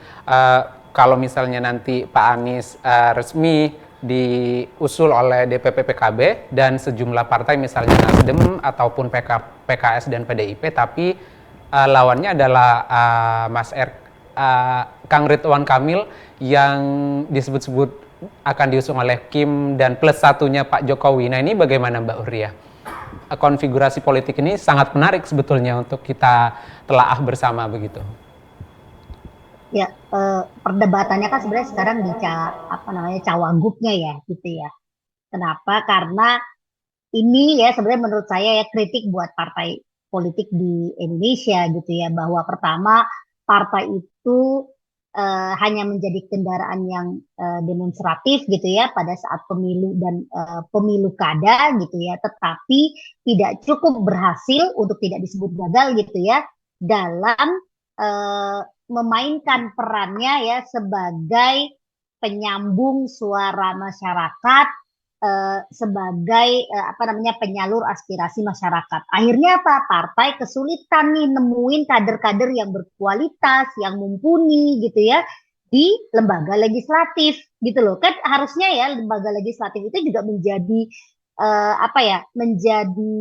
Kalau misalnya nanti Pak Anies resmi diusul oleh DPP PKB dan sejumlah partai misalnya Nasdem ataupun PKS dan PDIP, tapi lawannya adalah Kang Ridwan Kamil yang disebut-sebut akan diusung oleh Kim dan plus satunya Pak Jokowi. Nah, ini bagaimana Mbak Huria? Konfigurasi politik ini sangat menarik sebetulnya untuk kita telaah bersama begitu. Ya, perdebatannya kan sebenarnya sekarang di cawagupnya ya, gitu ya. Kenapa? Karena ini ya sebenarnya menurut saya ya kritik buat partai politik di Indonesia gitu ya, bahwa pertama partai itu hanya menjadi kendaraan yang demonstratif gitu ya pada saat pemilu dan pemilu kada gitu ya, tetapi tidak cukup berhasil untuk tidak disebut gagal gitu ya dalam memainkan perannya ya sebagai penyambung suara masyarakat, sebagai apa namanya penyalur aspirasi masyarakat. Akhirnya apa? Partai kesulitan nih nemuin kader-kader yang berkualitas, yang mumpuni gitu ya di lembaga legislatif gitu loh. Kan harusnya ya lembaga legislatif itu juga menjadi apa ya? Menjadi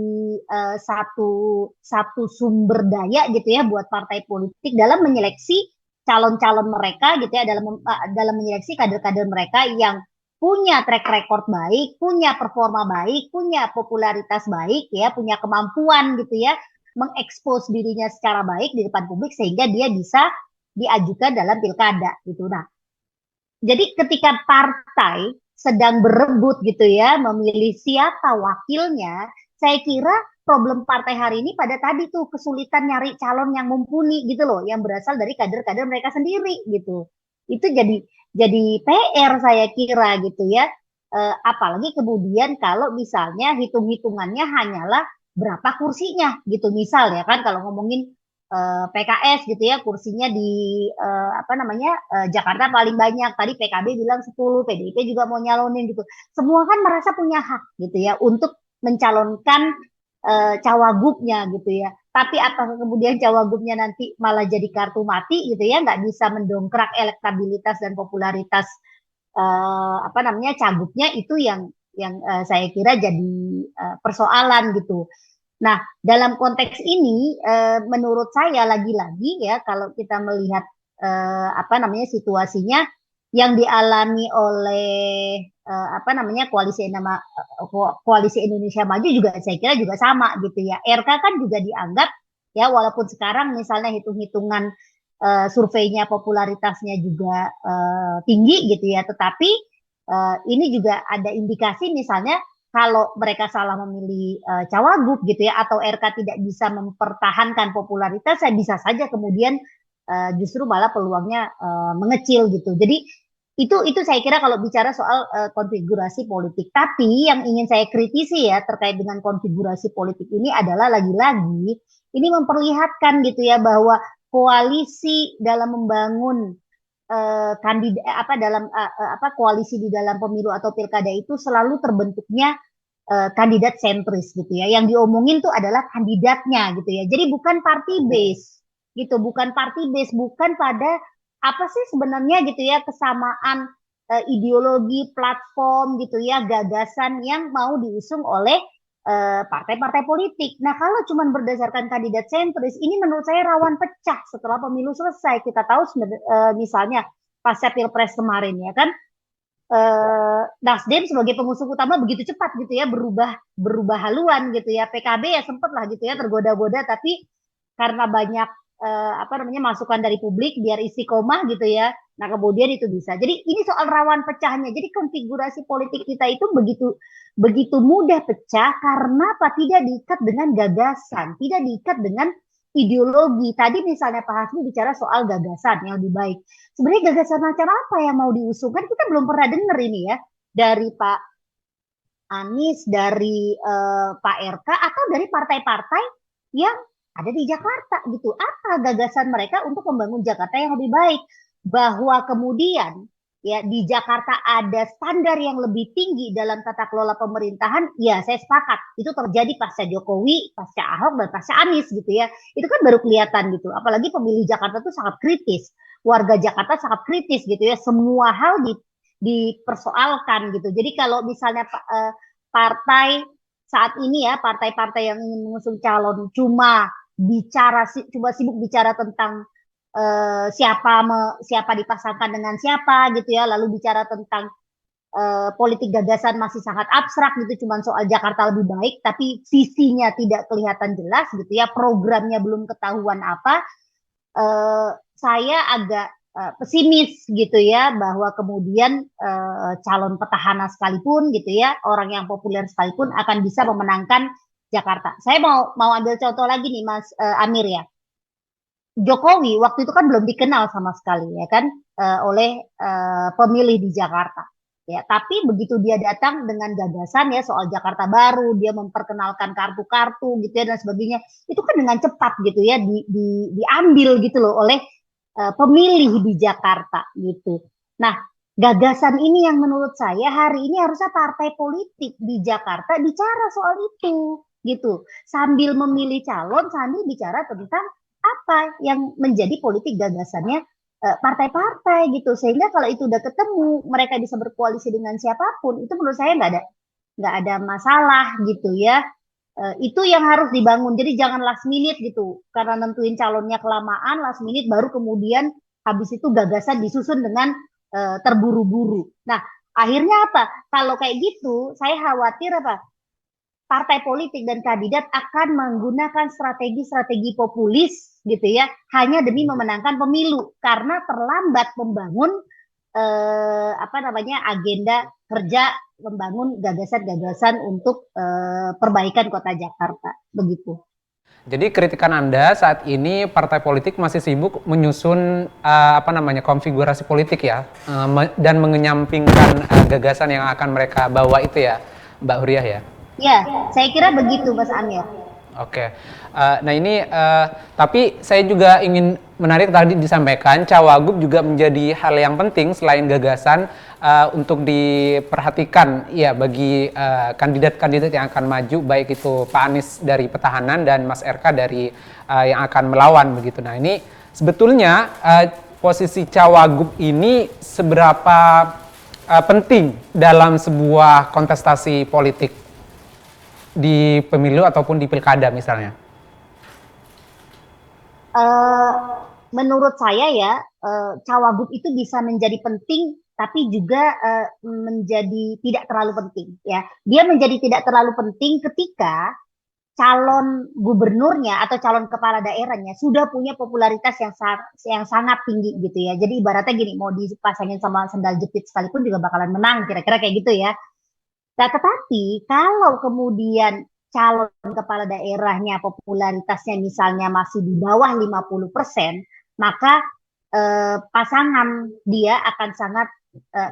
satu satu sumber daya gitu ya buat partai politik dalam menyeleksi calon-calon mereka gitu ya dalam menyeleksi kader-kader mereka yang punya track record baik, punya performa baik, punya popularitas baik ya, punya kemampuan gitu ya mengekspos dirinya secara baik di depan publik sehingga dia bisa diajukan dalam pilkada gitu. Nah, jadi ketika partai sedang berebut gitu ya memilih siapa wakilnya, saya kira problem partai hari ini pada tadi tuh kesulitan nyari calon yang mumpuni gitu loh, yang berasal dari kader-kader mereka sendiri gitu. Itu jadi PR saya kira gitu ya. Apalagi kemudian kalau misalnya hitung-hitungannya hanyalah berapa kursinya gitu misal ya kan kalau ngomongin PKS gitu ya kursinya di apa namanya Jakarta paling banyak tadi PKB bilang 10 PDIP juga mau nyalonin gitu semua kan merasa punya hak gitu ya untuk mencalonkan cawagupnya gitu ya tapi apakah kemudian cawagupnya nanti malah jadi kartu mati gitu ya nggak bisa mendongkrak elektabilitas dan popularitas apa namanya cagupnya itu yang saya kira jadi persoalan gitu. Nah, dalam konteks ini, menurut saya lagi-lagi ya, kalau kita melihat apa namanya situasinya yang dialami oleh apa namanya koalisi Indonesia Maju juga saya kira juga sama gitu ya. RK kan juga dianggap ya walaupun sekarang misalnya hitung-hitungan surveinya popularitasnya juga tinggi gitu ya, tetapi ini juga ada indikasi misalnya kalau mereka salah memilih cawagup gitu ya atau RK tidak bisa mempertahankan popularitas saya bisa saja kemudian justru malah peluangnya mengecil gitu. Jadi itu saya kira kalau bicara soal konfigurasi politik. Tapi yang ingin saya kritisi ya terkait dengan konfigurasi politik ini adalah lagi-lagi ini memperlihatkan gitu ya bahwa koalisi dalam membangun kandidat apa dalam apa koalisi di dalam pemilu atau pilkada itu selalu terbentuknya kandidat sentris gitu ya. Yang diomongin tuh adalah kandidatnya gitu ya. Jadi bukan party base gitu, bukan party base, bukan pada apa sih sebenarnya gitu ya kesamaan ideologi, platform gitu ya, gagasan yang mau diusung oleh partai-partai politik. Nah, kalau cuma berdasarkan kandidat sentris, ini menurut saya rawan pecah setelah pemilu selesai. Kita tahu misalnya pasca Pilpres kemarin ya kan, Nasdem sebagai pengusung utama begitu cepat gitu ya berubah haluan gitu ya. PKB ya sempat lah gitu ya tergoda-goda, tapi karena banyak apa namanya masukan dari publik biar istiqomah gitu ya. Nah kemudian itu bisa. Jadi ini soal rawan pecahnya. Jadi konfigurasi politik kita itu begitu mudah pecah karena apa? Tidak diikat dengan gagasan, tidak diikat dengan ideologi. Tadi misalnya Pak Hasbi bicara soal gagasan yang lebih baik. Sebenarnya gagasan macam apa yang mau diusung? Kan kita belum pernah dengar ini ya dari Pak Anies, dari Pak RK atau dari partai-partai yang ada di Jakarta gitu. Apa gagasan mereka untuk membangun Jakarta yang lebih baik? Bahwa kemudian ya di Jakarta ada standar yang lebih tinggi dalam tata kelola pemerintahan, ya saya sepakat. Itu terjadi pasca Jokowi, pasca Ahok, dan pasca Anies gitu ya. Itu kan baru kelihatan gitu. Apalagi pemilih Jakarta itu sangat kritis. Warga Jakarta sangat kritis gitu ya. Semua hal dipersoalkan gitu. Jadi kalau misalnya partai saat ini ya, partai-partai yang ingin mengusung calon cuma sibuk bicara tentang siapa dipasangkan dengan siapa gitu ya, lalu bicara tentang politik gagasan masih sangat abstrak gitu, cuma soal Jakarta lebih baik, tapi visinya tidak kelihatan jelas gitu ya, programnya belum ketahuan apa. Saya agak pesimis gitu ya bahwa kemudian calon petahana sekalipun gitu ya, orang yang populer sekalipun akan bisa memenangkan Jakarta. Saya mau ambil contoh lagi nih Mas Amir ya. Jokowi waktu itu kan belum dikenal sama sekali ya kan oleh pemilih di Jakarta. Ya, tapi begitu dia datang dengan gagasan ya soal Jakarta Baru, dia memperkenalkan kartu-kartu gitu ya dan sebagainya, itu kan dengan cepat gitu ya diambil gitu loh oleh pemilih di Jakarta gitu. Nah, gagasan ini yang menurut saya hari ini harusnya partai politik di Jakarta bicara soal itu gitu. Sambil memilih calon, sambil bicara tentang apa yang menjadi politik gagasannya partai-partai gitu. Sehingga kalau itu udah ketemu, mereka bisa berkoalisi dengan siapapun, itu menurut saya nggak ada masalah gitu ya. Itu yang harus dibangun. Jadi jangan last minute gitu. Karena nentuin calonnya kelamaan, last minute baru kemudian habis itu gagasan disusun dengan terburu-buru. Nah, akhirnya apa? Kalau kayak gitu, saya khawatir apa? Partai politik dan kandidat akan menggunakan strategi-strategi populis gitu ya, hanya demi memenangkan pemilu karena terlambat membangun agenda kerja, membangun gagasan-gagasan untuk perbaikan kota Jakarta begitu. Jadi kritikan Anda saat ini partai politik masih sibuk menyusun konfigurasi politik ya, dan mengenyampingkan gagasan yang akan mereka bawa itu ya, Mbak Huriah ya? Ya, saya kira begitu Mas Amir. Oke, nah ini tapi saya juga ingin menarik tadi disampaikan Cawagup juga menjadi hal yang penting selain gagasan untuk diperhatikan ya bagi kandidat-kandidat yang akan maju, baik itu Pak Anies dari Petahanan dan Mas RK dari yang akan melawan begitu. Nah ini sebetulnya posisi Cawagup ini seberapa penting dalam sebuah kontestasi politik di pemilu ataupun di pilkada misalnya? Menurut saya ya, Cawagup itu bisa menjadi penting, tapi juga menjadi tidak terlalu penting. Ya, dia menjadi tidak terlalu penting ketika calon gubernurnya atau calon kepala daerahnya sudah punya popularitas yang sangat tinggi gitu ya. Jadi ibaratnya gini, mau dipasangin sama sendal jepit sekalipun juga bakalan menang, kira-kira kayak gitu ya. Nah, tetapi kalau kemudian calon kepala daerahnya popularitasnya misalnya masih di bawah 50%, maka pasangan dia akan sangat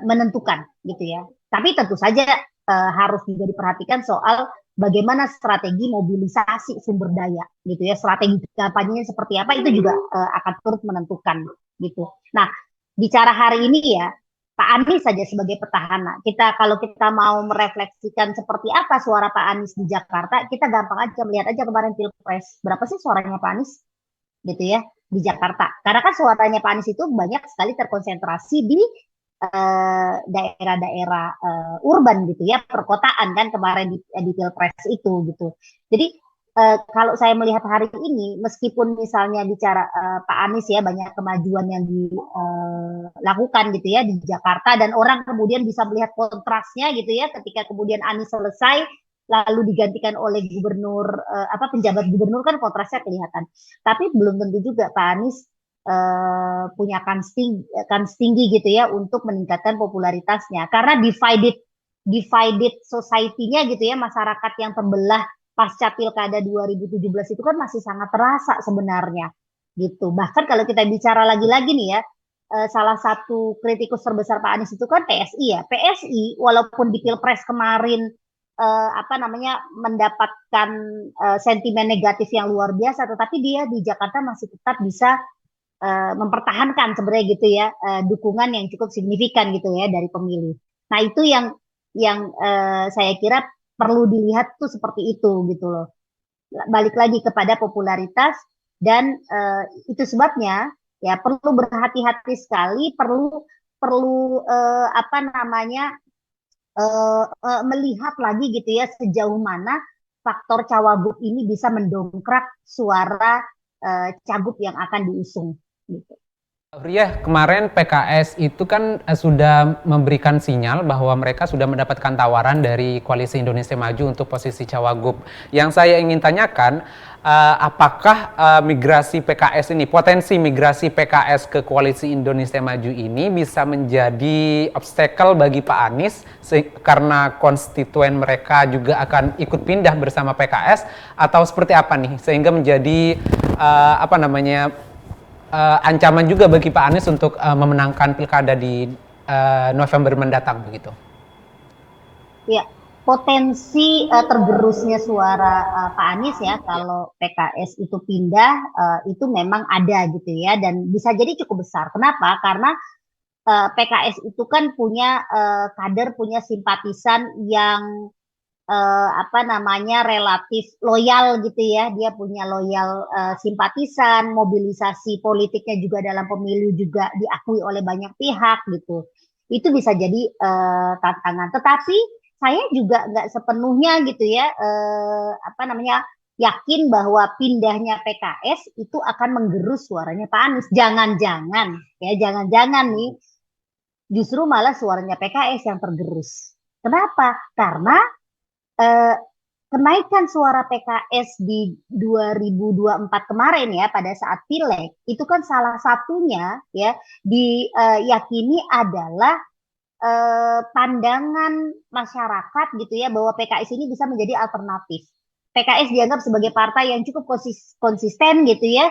menentukan gitu ya. Tapi tentu saja harus juga diperhatikan soal bagaimana strategi mobilisasi sumber daya gitu ya. Strategi kampanyenya seperti apa itu juga akan turut menentukan gitu. Nah, bicara hari ini ya, Pak Anies saja sebagai petahana. Kalau kita mau merefleksikan seperti apa suara Pak Anies di Jakarta, kita gampang aja melihat aja kemarin Pilpres. Berapa sih suaranya Pak Anies? Gitu ya, di Jakarta. Karena kan suaranya Pak Anies itu banyak sekali terkonsentrasi di daerah-daerah urban gitu ya, perkotaan kan kemarin di Pilpres itu gitu. Jadi kalau saya melihat hari ini, meskipun misalnya bicara Pak Anies ya banyak kemajuan yang dilakukan gitu ya di Jakarta, dan orang kemudian bisa melihat kontrasnya gitu ya ketika kemudian Anies selesai lalu digantikan oleh gubernur penjabat gubernur, kan kontrasnya kelihatan. Tapi belum tentu juga Pak Anies punya kans tinggi gitu ya untuk meningkatkan popularitasnya karena divided society-nya gitu ya, masyarakat yang terbelah pasca pilkada 2017 itu kan masih sangat terasa sebenarnya gitu. Bahkan kalau kita bicara lagi-lagi nih ya, salah satu kritikus terbesar Pak Anies itu kan PSI ya. PSI walaupun di Pilpres kemarin mendapatkan sentimen negatif yang luar biasa, tetapi dia di Jakarta masih tetap bisa mempertahankan sebenarnya gitu ya dukungan yang cukup signifikan gitu ya dari pemilih. Nah itu yang saya kira perlu dilihat tuh seperti itu gitu loh. Balik lagi kepada popularitas dan itu sebabnya ya perlu berhati-hati sekali, perlu melihat lagi gitu ya sejauh mana faktor Cawagup ini bisa mendongkrak suara cagup yang akan diusung gitu. Huriah, kemarin PKS itu kan sudah memberikan sinyal bahwa mereka sudah mendapatkan tawaran dari Koalisi Indonesia Maju untuk posisi Cawagup. Yang saya ingin tanyakan, apakah migrasi PKS ini, potensi migrasi PKS ke Koalisi Indonesia Maju ini bisa menjadi obstacle bagi Pak Anies karena konstituen mereka juga akan ikut pindah bersama PKS, atau seperti apa nih sehingga menjadi ancaman juga bagi Pak Anies untuk memenangkan pilkada di November mendatang begitu? Ya, potensi tergerusnya suara Pak Anies ya kalau PKS itu pindah itu memang ada gitu ya dan bisa jadi cukup besar. Kenapa? Karena PKS itu kan punya kader, punya simpatisan yang apa namanya relatif loyal gitu ya. Dia punya loyal simpatisan, mobilisasi politiknya juga dalam pemilu juga diakui oleh banyak pihak gitu. Itu bisa jadi tantangan. Tetapi saya juga nggak sepenuhnya gitu ya apa namanya yakin bahwa pindahnya PKS itu akan menggerus suaranya Pak Anies. Jangan-jangan ya, jangan-jangan nih justru malah suaranya PKS yang tergerus. Kenapa? Karena eh, kenaikan suara PKS di 2024 kemarin ya pada saat pileg itu kan salah satunya ya diyakini adalah pandangan masyarakat gitu ya bahwa PKS ini bisa menjadi alternatif. PKS dianggap sebagai partai yang cukup konsisten gitu ya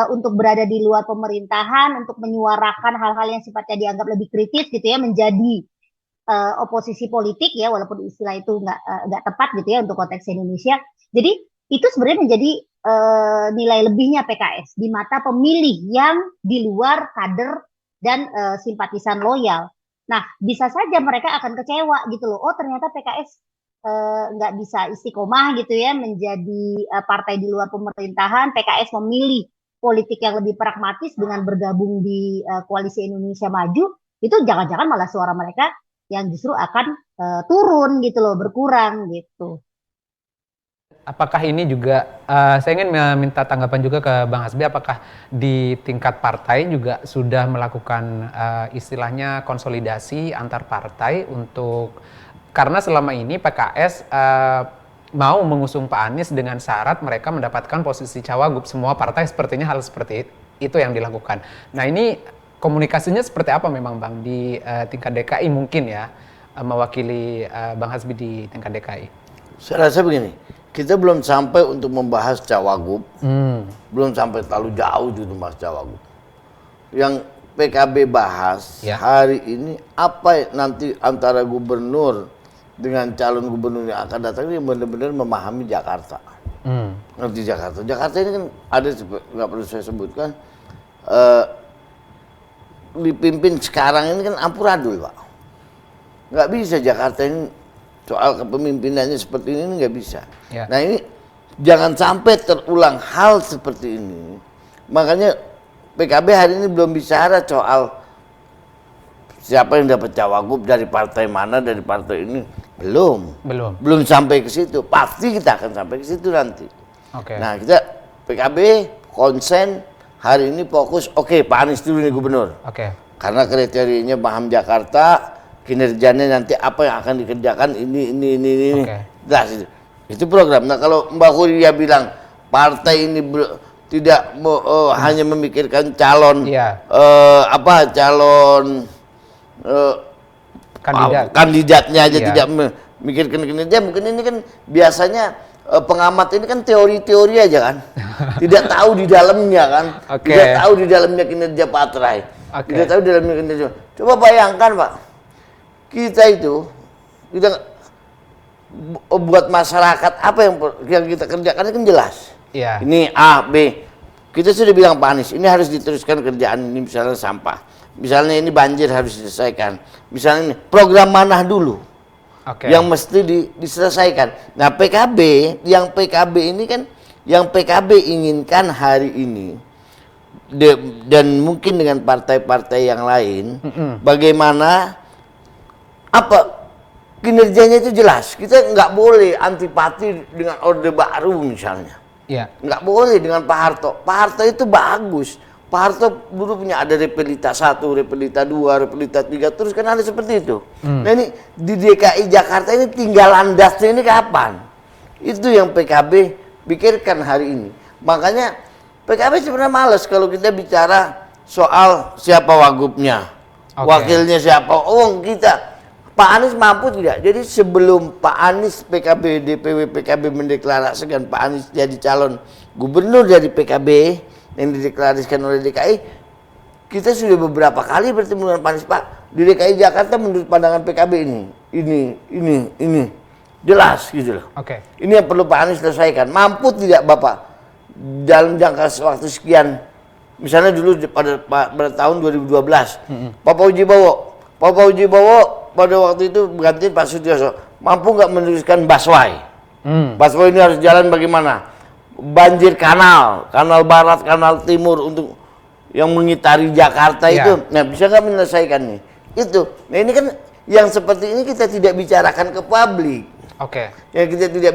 untuk berada di luar pemerintahan, untuk menyuarakan hal-hal yang sifatnya dianggap lebih kritis gitu ya menjadi oposisi politik ya walaupun istilah itu nggak tepat gitu ya untuk konteks Indonesia. Jadi itu sebenarnya menjadi nilai lebihnya PKS di mata pemilih yang di luar kader dan simpatisan loyal. Nah bisa saja mereka akan kecewa gitu loh. Oh ternyata PKS nggak bisa istiqomah gitu ya menjadi partai di luar pemerintahan. PKS memilih politik yang lebih pragmatis dengan bergabung di koalisi Indonesia Maju. Itu jangan-jangan malah suara mereka yang justru akan turun gitu loh, berkurang gitu. Apakah ini juga, saya ingin meminta tanggapan juga ke Bang Hasbi, apakah di tingkat partai juga sudah melakukan istilahnya konsolidasi antar partai untuk, karena selama ini PKS mau mengusung Pak Anies dengan syarat mereka mendapatkan posisi cawagup, semua partai sepertinya hal seperti itu yang dilakukan. Nah ini komunikasinya seperti apa memang Bang di tingkat DKI mungkin ya, mewakili Bang Hasbi di tingkat DKI? Saya rasa begini, kita belum sampai untuk membahas cawagup, belum sampai terlalu jauh untuk membahas cawagup. Yang PKB bahas hari ini apa nanti antara gubernur dengan calon gubernur yang akan datang ini benar-benar memahami Jakarta. Ngerti Jakarta. Jakarta ini kan ada, nggak perlu saya sebutkan, dipimpin sekarang ini kan amburadul Pak. Nggak bisa Jakarta ini soal kepemimpinannya seperti ini nggak bisa. Nah ini jangan sampai terulang hal seperti ini. Makanya PKB hari ini belum bicara soal siapa yang dapat cawagup dari partai mana, dari partai ini. Belum sampai ke situ. Pasti kita akan sampai ke situ nanti. Nah kita PKB konsen hari ini fokus, Pak Anies dulu nih gubernur. Karena kriterianya paham Jakarta, kinerjanya nanti apa yang akan dikerjakan ini. Nah, itu program. Nah kalau Mbak Huria bilang partai ini tidak hanya memikirkan calon kandidatnya aja, tidak memikirkan kinerja. Mungkin ini kan biasanya pengamat ini kan teori-teori aja kan, tidak tahu di dalamnya kan, tidak tahu di dalamnya kinerja partai, tidak tahu di dalamnya kinerja. Coba bayangkan Pak, kita buat masyarakat apa yang kita kerjakan itu kan jelas. Ini A, B. Kita sudah bilang Pak Anies, ini harus diteruskan kerjaan ini, misalnya sampah, misalnya ini banjir harus diselesaikan, misalnya ini program manah dulu. Yang mesti diselesaikan. Nah yang PKB ini kan yang PKB inginkan hari ini dan mungkin dengan partai-partai yang lain, bagaimana kinerjanya itu jelas. Kita nggak boleh antipati dengan Orde Baru misalnya, nggak boleh dengan Pak Harto. Pak Harto itu bagus. Pak Harto dulu punya ada Repelita 1, Repelita 2, Repelita 3, terus kan ada seperti itu. Nah ini di DKI Jakarta ini tinggal landasnya ini kapan? Itu yang PKB pikirkan hari ini. Makanya PKB sebenarnya malas kalau kita bicara soal siapa wagubnya, wakilnya siapa. Kita Pak Anies mampu tidak? Jadi sebelum Pak Anies PKB, DPW PKB mendeklarasikan Pak Anies jadi calon gubernur dari PKB yang dideklarasikan oleh DKI, kita sudah beberapa kali bertemu dengan Pak Anies, Pak, di DKI Jakarta menurut pandangan PKB ini. jelas gitu loh. Oke. Ini yang perlu Pak Anies selesaikan. Mampu tidak Bapak dalam jangka waktu sekian, misalnya dulu pada tahun 2012, Pak Fauzi Bowo pada waktu itu berganti Pak Sutioso, mampu nggak meneruskan busway? Busway ini harus jalan bagaimana? Banjir kanal barat, kanal timur untuk yang mengitari Jakarta itu, nah bisa nggak menyelesaikan nih? Itu, nah ini kan yang seperti ini kita tidak bicarakan ke publik. Oke. Ya kita tidak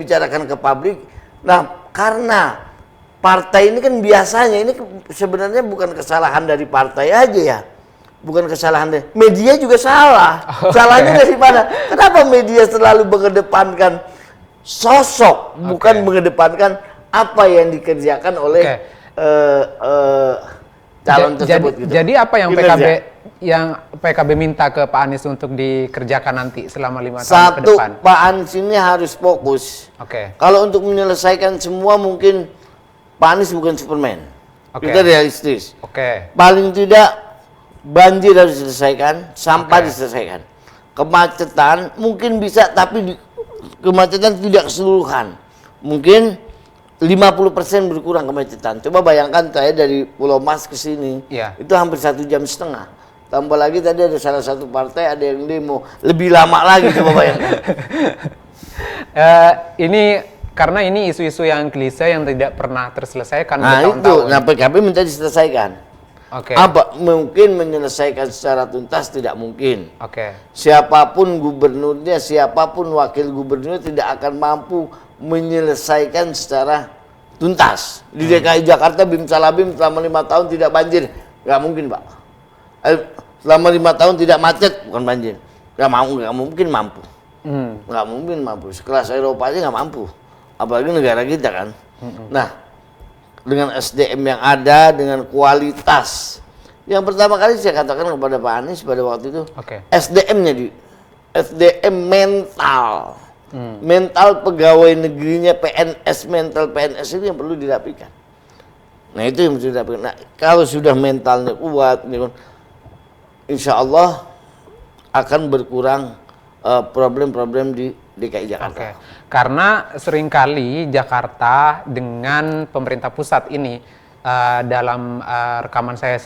bicarakan ke publik. Nah, karena partai ini kan biasanya ini sebenarnya bukan kesalahan dari partai aja ya. Bukan kesalahan dari media juga salah. Salahnya dari mana? Kenapa media selalu mengedepankan sosok, bukan mengedepankan apa yang dikerjakan oleh calon tersebut gitu. Jadi apa yang PKB minta ke Pak Anies untuk dikerjakan nanti selama 5 tahun ke depan? Satu, Pak Anies ini harus fokus. Kalau untuk menyelesaikan semua mungkin Pak Anies bukan Superman. Kita realistis. Paling tidak banjir harus diselesaikan, sampah diselesaikan. Kemacetan mungkin bisa, tapi kemacetan tidak keseluruhan. Mungkin 50% berkurang kemacetan. Coba bayangkan saya dari Pulau Mas ke sini, itu hampir 1,5 jam. Tambah lagi tadi ada salah satu partai ada yang demo lebih lama lagi, coba bayangkan. Ini karena ini isu-isu yang klise yang tidak pernah terselesaikan. Nah itu, nah PKB minta diselesaikan. Apa mungkin menyelesaikan secara tuntas? Tidak mungkin. Siapapun gubernurnya, siapapun wakil gubernurnya tidak akan mampu menyelesaikan secara tuntas. Di DKI Jakarta Bim Salabim selama 5 tahun tidak banjir, nggak mungkin Pak. Selama 5 tahun tidak macet, bukan banjir, nggak mungkin mampu. Nggak mungkin mampu. Sekelas Eropa aja nggak mampu, apalagi negara kita kan. Nah, dengan SDM yang ada, dengan kualitas, yang pertama kali saya katakan kepada Pak Anies pada waktu itu, SDM-nya SDM mental. Mental pegawai negerinya, PNS, mental PNS itu yang perlu dirapikan. Nah itu yang harus dirapikan. Nah kalau sudah mentalnya kuat, insya Allah akan berkurang problem-problem di DKI Jakarta. Karena seringkali Jakarta dengan pemerintah pusat ini dalam rekaman saya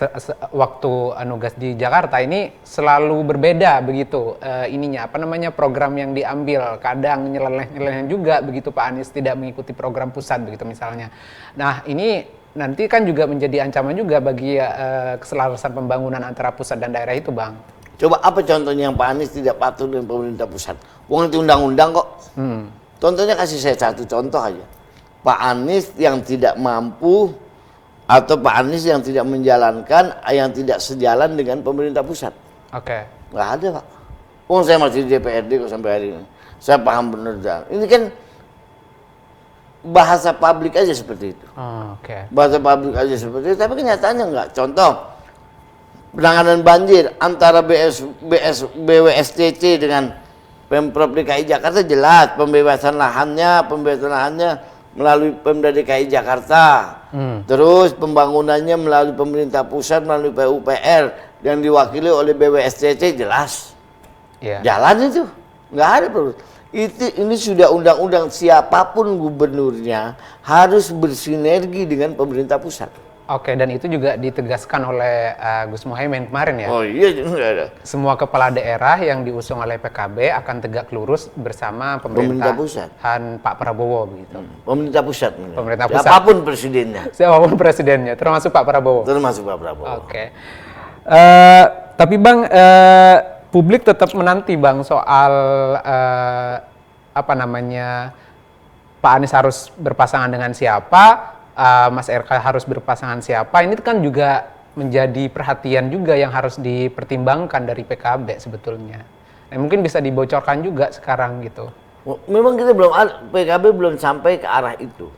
waktu nugas di Jakarta ini selalu berbeda begitu program yang diambil, kadang nyeleneh juga begitu Pak Anies tidak mengikuti program pusat begitu misalnya. Nah ini nanti kan juga menjadi ancaman juga bagi keselarasan pembangunan antara pusat dan daerah itu Bang. Coba apa contohnya yang Pak Anies tidak patuh dengan pemerintah pusat? Wong itu undang-undang kok. Contohnya kasih saya satu contoh aja. Pak Anies yang tidak mampu atau Pak Anies yang tidak menjalankan, yang tidak sejalan dengan pemerintah pusat. Nggak ada Pak. Wong saya masih di DPRD kok sampai hari ini. Saya paham benar. Ini kan bahasa publik aja seperti itu. Bahasa publik aja seperti itu, tapi kenyataannya enggak. Contoh, penanganan banjir antara BWSCC dengan Pemprov DKI Jakarta jelas pembebasan lahannya melalui Pemda DKI Jakarta. Terus pembangunannya melalui pemerintah pusat melalui PUPR yang diwakili oleh BWSCC jelas. Jalan itu nggak ada problem. Ini sudah undang-undang, siapapun gubernurnya harus bersinergi dengan pemerintah pusat. Dan itu juga ditegaskan oleh Gus Muhaimin kemarin ya. Oh iya, enggak ada. Semua kepala daerah yang diusung oleh PKB akan tegak lurus bersama pemerintah pusat. Pak Prabowo begitu. Pemerintah pusat. Pemerintah pusat. Siapapun presidennya. Siapapun presidennya, termasuk Pak Prabowo. Termasuk Pak Prabowo. Tapi Bang, publik tetap menanti Bang soal Pak Anies harus berpasangan dengan siapa. Mas RK harus berpasangan siapa, ini kan juga menjadi perhatian juga yang harus dipertimbangkan dari PKB sebetulnya. Nah, mungkin bisa dibocorkan juga sekarang gitu. Memang kita PKB belum sampai ke arah itu.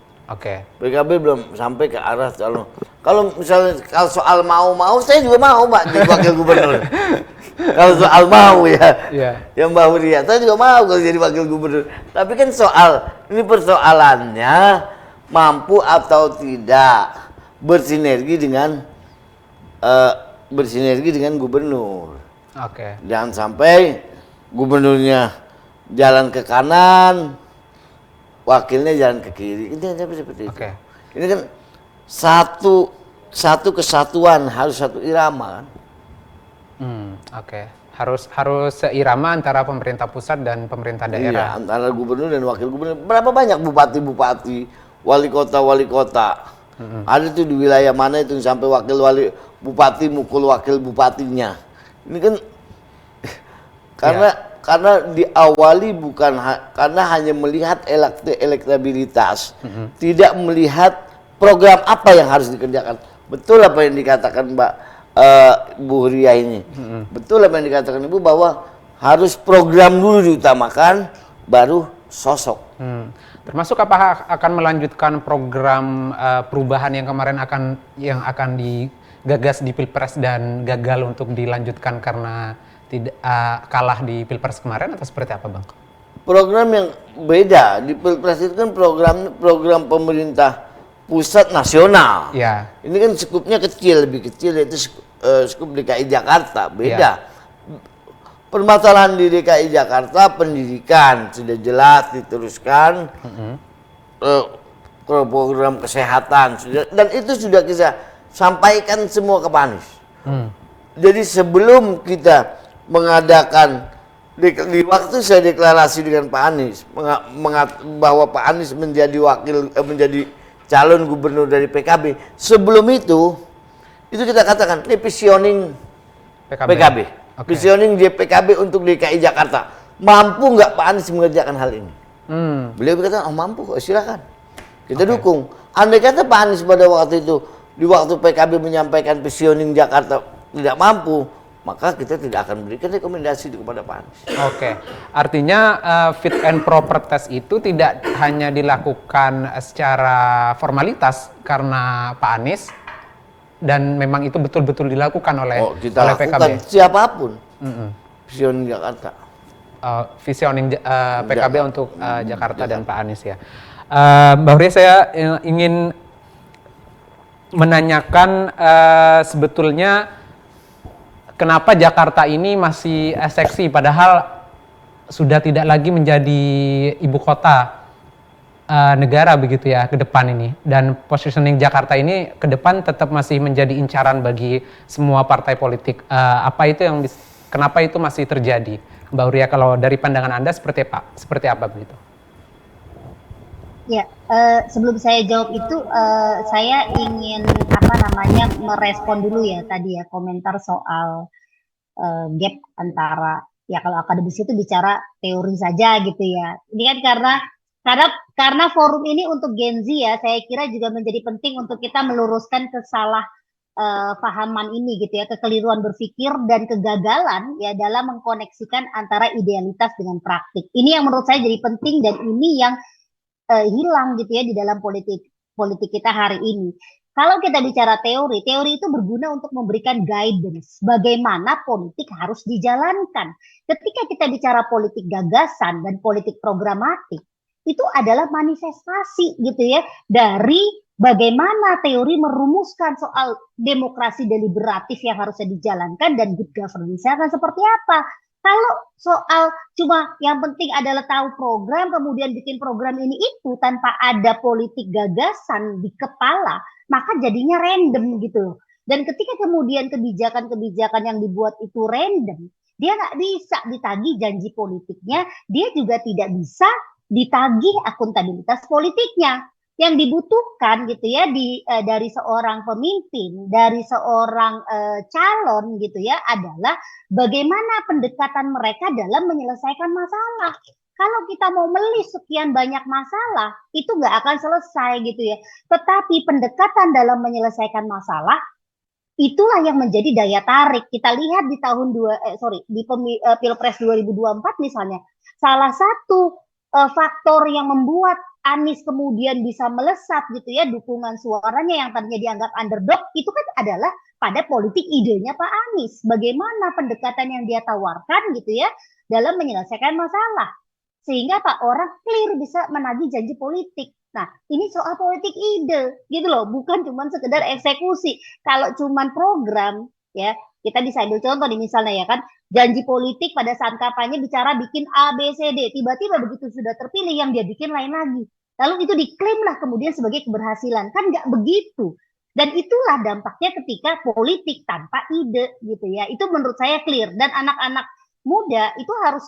PKB belum sampai ke arah kalau misalnya soal mau saya juga mau Pak jadi wakil gubernur. Kalau soal mau yang Mbak Huria, saya juga mau kalau jadi wakil gubernur. Tapi kan ini persoalannya mampu atau tidak bersinergi dengan gubernur. Jangan sampai gubernurnya jalan ke kanan, wakilnya jalan ke kiri. Ini seperti itu. Oke. Ini kan satu kesatuan, harus satu irama kan. Oke. Harus seirama antara pemerintah pusat dan pemerintah Iya, daerah. antara gubernur dan wakil gubernur. Berapa banyak bupati-bupati, wali kota. Ada tuh di wilayah mana itu sampai wakil wali bupati mukul wakil bupatinya. Ini kan karena diawali bukan karena hanya melihat elektabilitas, tidak melihat program apa yang harus dikerjakan. Betul apa yang dikatakan Mbak Bu Ria ini. Betul apa yang dikatakan Ibu bahwa harus program dulu diutamakan, baru sosok. Termasuk apakah akan melanjutkan program perubahan yang kemarin akan digagas di Pilpres dan gagal untuk dilanjutkan karena tidak kalah di Pilpres kemarin, atau seperti apa, Bang? Program yang beda di Pilpres itu kan program pemerintah pusat nasional. Ya. Ini kan skupnya kecil, lebih kecil, yaitu skup DKI Jakarta, beda. Permasalahan di DKI Jakarta pendidikan sudah jelas diteruskan, program kesehatan sudah, dan itu sudah kita sampaikan semua ke Pak Anies. Jadi sebelum kita mengadakan di waktu saya deklarasi dengan Pak Anies bahwa Pak Anies menjadi menjadi calon gubernur dari PKB, sebelum itu kita katakan ini visioning PKB. Okay. Visioning di PKB untuk DKI Jakarta. Mampu nggak Pak Anies mengerjakan hal ini? Beliau berkata, mampu, silakan. Kita dukung. Andai kata Pak Anies pada waktu itu, di waktu PKB menyampaikan visioning Jakarta tidak mampu, maka kita tidak akan berikan rekomendasi kepada Pak Anies. Oke, artinya fit and proper test itu tidak hanya dilakukan secara formalitas karena Pak Anies, dan memang itu betul-betul dilakukan oleh kita oleh lakukan PKB. Siapapun. Visioning Jakarta. Visioning PKB untuk Jakarta dan Pak Anies ya. Mbak Ria, saya ingin menanyakan sebetulnya kenapa Jakarta ini masih seksi padahal sudah tidak lagi menjadi ibu kota negara begitu ya ke depan ini, dan positioning Jakarta ini ke depan tetap masih menjadi incaran bagi semua partai politik. Kenapa itu masih terjadi, Mbak Ria? Kalau dari pandangan Anda seperti apa begitu? Ya, sebelum saya jawab itu, saya ingin merespon dulu ya tadi ya komentar soal gap antara, ya kalau akademis itu bicara teori saja gitu ya. Ini kan karena forum ini untuk Gen Z ya, saya kira juga menjadi penting untuk kita meluruskan pahaman ini gitu ya, kekeliruan berpikir dan kegagalan ya dalam mengkoneksikan antara idealitas dengan praktik. Ini yang menurut saya jadi penting, dan ini yang hilang gitu ya di dalam politik kita hari ini. Kalau kita bicara teori itu berguna untuk memberikan guidance bagaimana politik harus dijalankan. Ketika kita bicara politik gagasan dan politik programatik, itu adalah manifestasi gitu ya dari bagaimana teori merumuskan soal demokrasi deliberatif yang harusnya dijalankan dan good governance akan seperti apa. Kalau soal cuma yang penting adalah tahu program, kemudian bikin program ini itu tanpa ada politik gagasan di kepala, maka jadinya random gitu. Dan ketika kemudian kebijakan-kebijakan yang dibuat itu random, dia nggak bisa ditagih janji politiknya, dia juga tidak bisa ditagih akuntabilitas politiknya. Yang dibutuhkan gitu ya dari seorang pemimpin, dari seorang calon gitu ya adalah bagaimana pendekatan mereka dalam menyelesaikan masalah. Kalau kita mau melis sekian banyak masalah, itu nggak akan selesai gitu ya. Tetapi pendekatan dalam menyelesaikan masalah itulah yang menjadi daya tarik. Kita lihat di Pilpres 2024 misalnya, salah satu faktor yang membuat Anies kemudian bisa melesat gitu ya, dukungan suaranya yang tadinya dianggap underdog itu kan adalah pada politik idenya Pak Anies. Bagaimana pendekatan yang dia tawarkan gitu ya dalam menyelesaikan masalah. Sehingga Pak orang clear bisa menagih janji politik. Nah, ini soal politik ide gitu loh, bukan cuma sekedar eksekusi. Kalau cuma program ya, kita bisa ambil contoh nih misalnya ya kan, janji politik pada saat kampanye bicara bikin A, B, C, D. Tiba-tiba begitu sudah terpilih yang dia bikin lain lagi. Lalu itu diklaim lah kemudian sebagai keberhasilan. Kan nggak begitu. Dan itulah dampaknya ketika politik tanpa ide gitu ya. Itu menurut saya clear. Dan anak-anak muda itu harus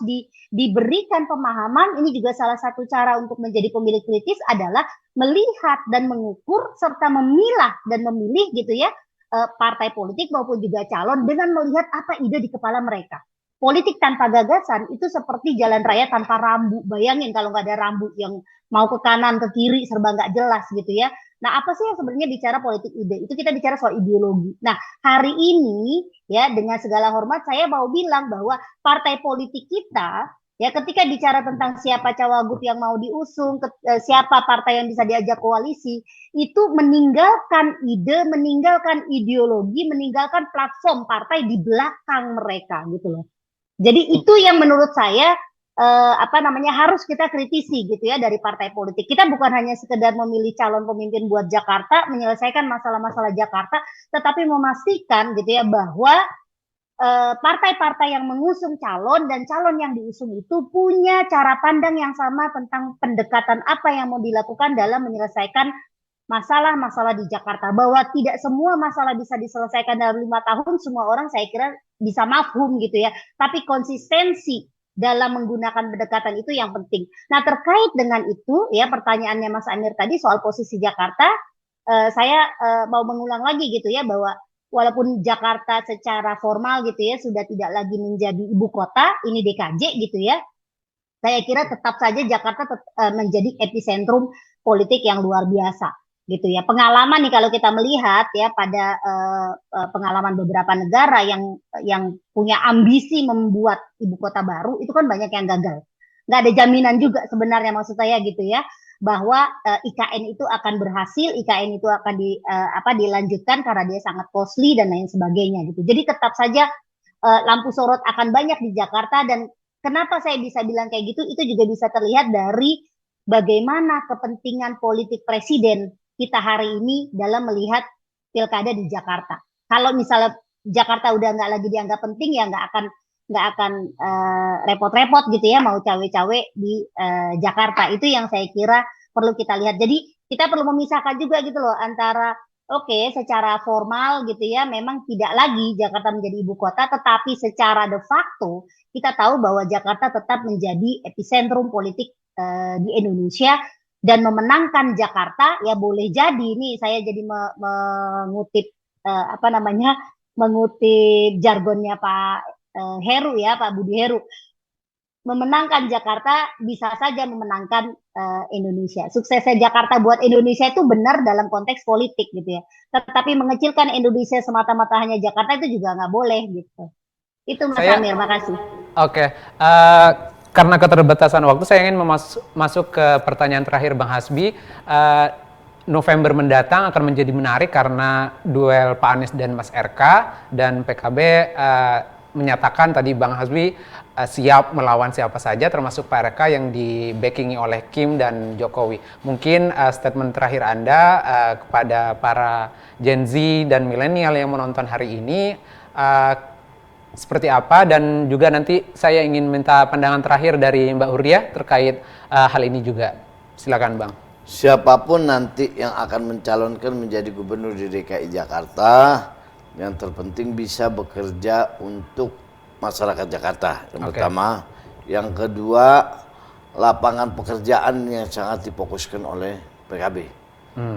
diberikan pemahaman. Ini juga salah satu cara untuk menjadi pemilih kritis adalah melihat dan mengukur serta memilah dan memilih gitu ya partai politik maupun juga calon dengan melihat apa ide di kepala mereka. Politik tanpa gagasan itu seperti jalan raya tanpa rambu. Bayangin kalau nggak ada rambu yang mau ke kanan ke kiri serba nggak jelas gitu ya. Nah, apa sih yang sebenarnya bicara politik ide? Itu kita bicara soal ideologi. Nah, hari ini ya dengan segala hormat saya mau bilang bahwa partai politik kita ya ketika bicara tentang siapa cawagup yang mau diusung, siapa partai yang bisa diajak koalisi, itu meninggalkan ide, meninggalkan ideologi, meninggalkan platform partai di belakang mereka gitu loh. Jadi itu yang menurut saya harus kita kritisi gitu ya dari partai politik. Kita bukan hanya sekedar memilih calon pemimpin buat Jakarta, menyelesaikan masalah-masalah Jakarta, tetapi memastikan gitu ya bahwa partai-partai yang mengusung calon dan calon yang diusung itu punya cara pandang yang sama tentang pendekatan apa yang mau dilakukan dalam menyelesaikan masalah-masalah di Jakarta. Bahwa tidak semua masalah bisa diselesaikan dalam 5 tahun, semua orang saya kira bisa mafhum gitu ya. Tapi konsistensi dalam menggunakan pendekatan itu yang penting. Nah, terkait dengan itu ya pertanyaannya Mas Amir tadi soal posisi Jakarta, saya mau mengulang lagi gitu ya bahwa walaupun Jakarta secara formal gitu ya sudah tidak lagi menjadi ibu kota, ini DKJ gitu ya. Saya kira tetap saja Jakarta menjadi epicentrum politik yang luar biasa gitu ya. Pengalaman nih kalau kita melihat ya pada pengalaman beberapa negara yang punya ambisi membuat ibu kota baru itu kan banyak yang gagal. Nggak ada jaminan juga sebenarnya maksud saya gitu ya bahwa IKN itu akan berhasil, IKN itu akan dilanjutkan karena dia sangat costly dan lain sebagainya gitu. Jadi tetap saja lampu sorot akan banyak di Jakarta dan kenapa saya bisa bilang kayak gitu itu juga bisa terlihat dari bagaimana kepentingan politik presiden kita hari ini dalam melihat pilkada di Jakarta. Kalau misalnya Jakarta udah nggak lagi dianggap penting ya nggak akan repot-repot gitu ya mau cawe-cawe di Jakarta. Itu yang saya kira perlu kita lihat. Jadi kita perlu memisahkan juga gitu loh antara secara formal gitu ya memang tidak lagi Jakarta menjadi ibu kota, tetapi secara de facto kita tahu bahwa Jakarta tetap menjadi epicentrum politik di Indonesia. Dan memenangkan Jakarta ya boleh jadi nih saya jadi mengutip mengutip jargonnya Pak Heru ya Pak Budi Heru, memenangkan Jakarta bisa saja memenangkan Indonesia. Suksesnya Jakarta buat Indonesia itu benar dalam konteks politik gitu ya, tetapi mengecilkan Indonesia semata-mata hanya Jakarta itu juga nggak boleh gitu. Itu Mas Amir, makasih. Oke. Karena keterbatasan waktu, saya ingin masuk ke pertanyaan terakhir Bang Hasbi. November mendatang akan menjadi menarik karena duel Pak Anies dan Mas RK, dan PKB menyatakan tadi Bang Hasbi siap melawan siapa saja termasuk Pak RK yang di-backingi oleh Kim dan Jokowi. Mungkin statement terakhir Anda kepada para Gen Z dan milenial yang menonton hari ini seperti apa, dan juga nanti saya ingin minta pandangan terakhir dari Mbak Huria terkait hal ini juga. Silakan Bang. Siapapun nanti yang akan mencalonkan menjadi gubernur di DKI Jakarta, yang terpenting bisa bekerja untuk masyarakat Jakarta yang pertama. Yang kedua, lapangan pekerjaan yang sangat difokuskan oleh PKB.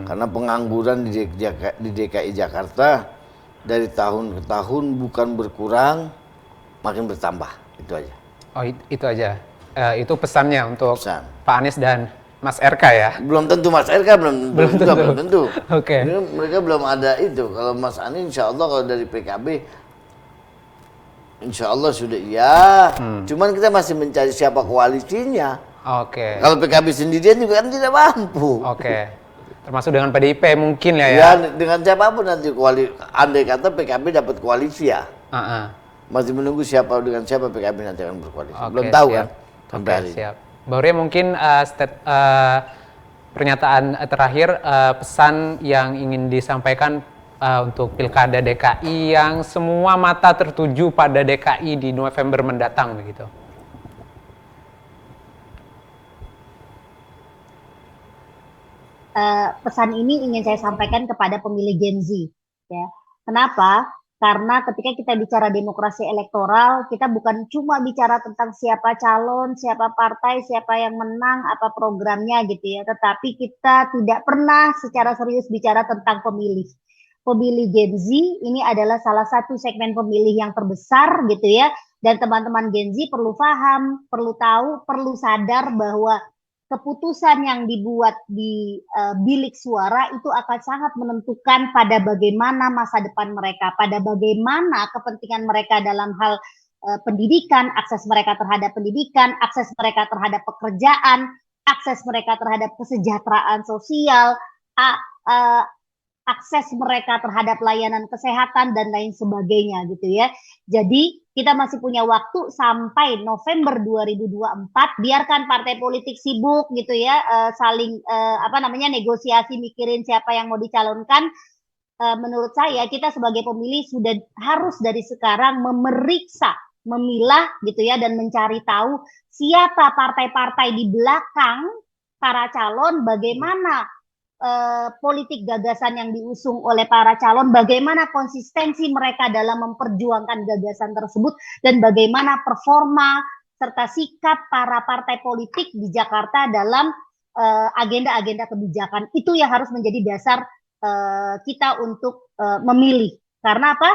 Karena pengangguran di DKI Jakarta dari tahun ke tahun bukan berkurang, makin bertambah. Itu aja. Oh, itu aja. Itu pesannya untuk Pak Anies dan Mas RK ya? Belum tentu Mas RK, belum tentu. Oke. Mereka belum ada itu. Kalau Mas Anies insya Allah kalau dari PKB, insya Allah sudah iya. Cuman kita masih mencari siapa koalisinya. Oke. Kalau PKB sendirian juga kan tidak mampu. Oke. Termasuk dengan PDIP mungkin ya? Ya, dengan siapapun nanti andai kata PKB dapat koalisi ya. Masih menunggu dengan siapa PKB nanti akan berkoalisi. Belum tahu siap. Kan sampai hari ini. Siap. Bang Ria mungkin pernyataan terakhir, pesan yang ingin disampaikan untuk Pilkada DKI yang semua mata tertuju pada DKI di November mendatang begitu? Pesan ini ingin saya sampaikan kepada pemilih Gen Z. Ya. Kenapa? Karena ketika kita bicara demokrasi elektoral, kita bukan cuma bicara tentang siapa calon, siapa partai, siapa yang menang, apa programnya gitu ya. Tetapi kita tidak pernah secara serius bicara tentang pemilih. Pemilih Gen Z ini adalah salah satu segmen pemilih yang terbesar gitu ya. Dan teman-teman Gen Z perlu paham, perlu tahu, perlu sadar bahwa keputusan yang dibuat di bilik suara itu akan sangat menentukan pada bagaimana masa depan mereka, pada bagaimana kepentingan mereka dalam hal pendidikan, akses mereka terhadap pendidikan, akses mereka terhadap pekerjaan, akses mereka terhadap kesejahteraan sosial, akses mereka terhadap layanan kesehatan dan lain sebagainya gitu ya. Jadi kita masih punya waktu sampai November 2024, biarkan partai politik sibuk gitu ya, saling negosiasi mikirin siapa yang mau dicalonkan. Menurut saya kita sebagai pemilih sudah harus dari sekarang memeriksa, memilah gitu ya, dan mencari tahu siapa partai-partai di belakang para calon, bagaimana politik gagasan yang diusung oleh para calon, bagaimana konsistensi mereka dalam memperjuangkan gagasan tersebut, dan bagaimana performa serta sikap para partai politik di Jakarta dalam agenda-agenda kebijakan. Itu yang harus menjadi dasar kita untuk memilih. Karena apa?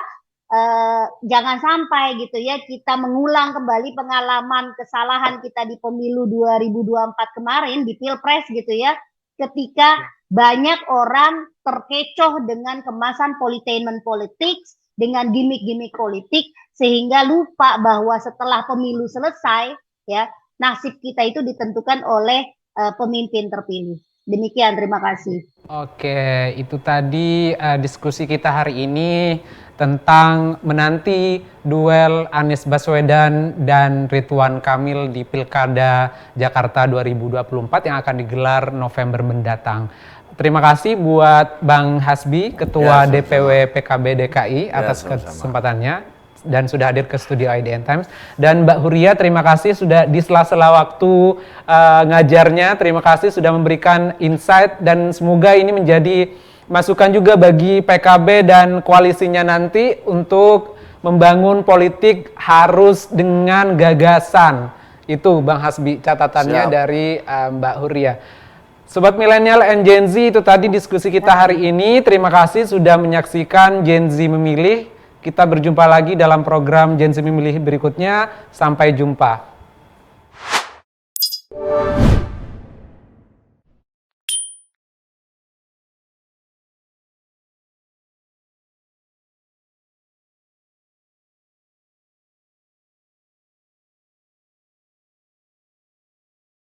Jangan sampai gitu ya kita mengulang kembali pengalaman kesalahan kita di pemilu 2024 kemarin, di Pilpres gitu ya, ketika banyak orang terkecoh dengan kemasan politainment politik, dengan gimmick-gimmick politik, sehingga lupa bahwa setelah pemilu selesai, ya nasib kita itu ditentukan oleh pemimpin terpilih. Demikian, terima kasih. Oke, itu tadi diskusi kita hari ini tentang menanti duel Anies Baswedan dan Ridwan Kamil di Pilkada Jakarta 2024 yang akan digelar November mendatang. Terima kasih buat Bang Hasbi, Ketua DPW PKB DKI atas kesempatannya dan sudah hadir ke studio IDN Times. Dan Mbak Huria, terima kasih sudah di sela-sela waktu ngajarnya. Terima kasih sudah memberikan insight dan semoga ini menjadi masukan juga bagi PKB dan koalisinya nanti untuk membangun politik harus dengan gagasan. Itu Bang Hasbi catatannya dari Mbak Huria. Sobat Milenial and Gen Z, itu tadi diskusi kita hari ini. Terima kasih sudah menyaksikan Gen Z Memilih. Kita berjumpa lagi dalam program Gen Z Memilih berikutnya. Sampai jumpa.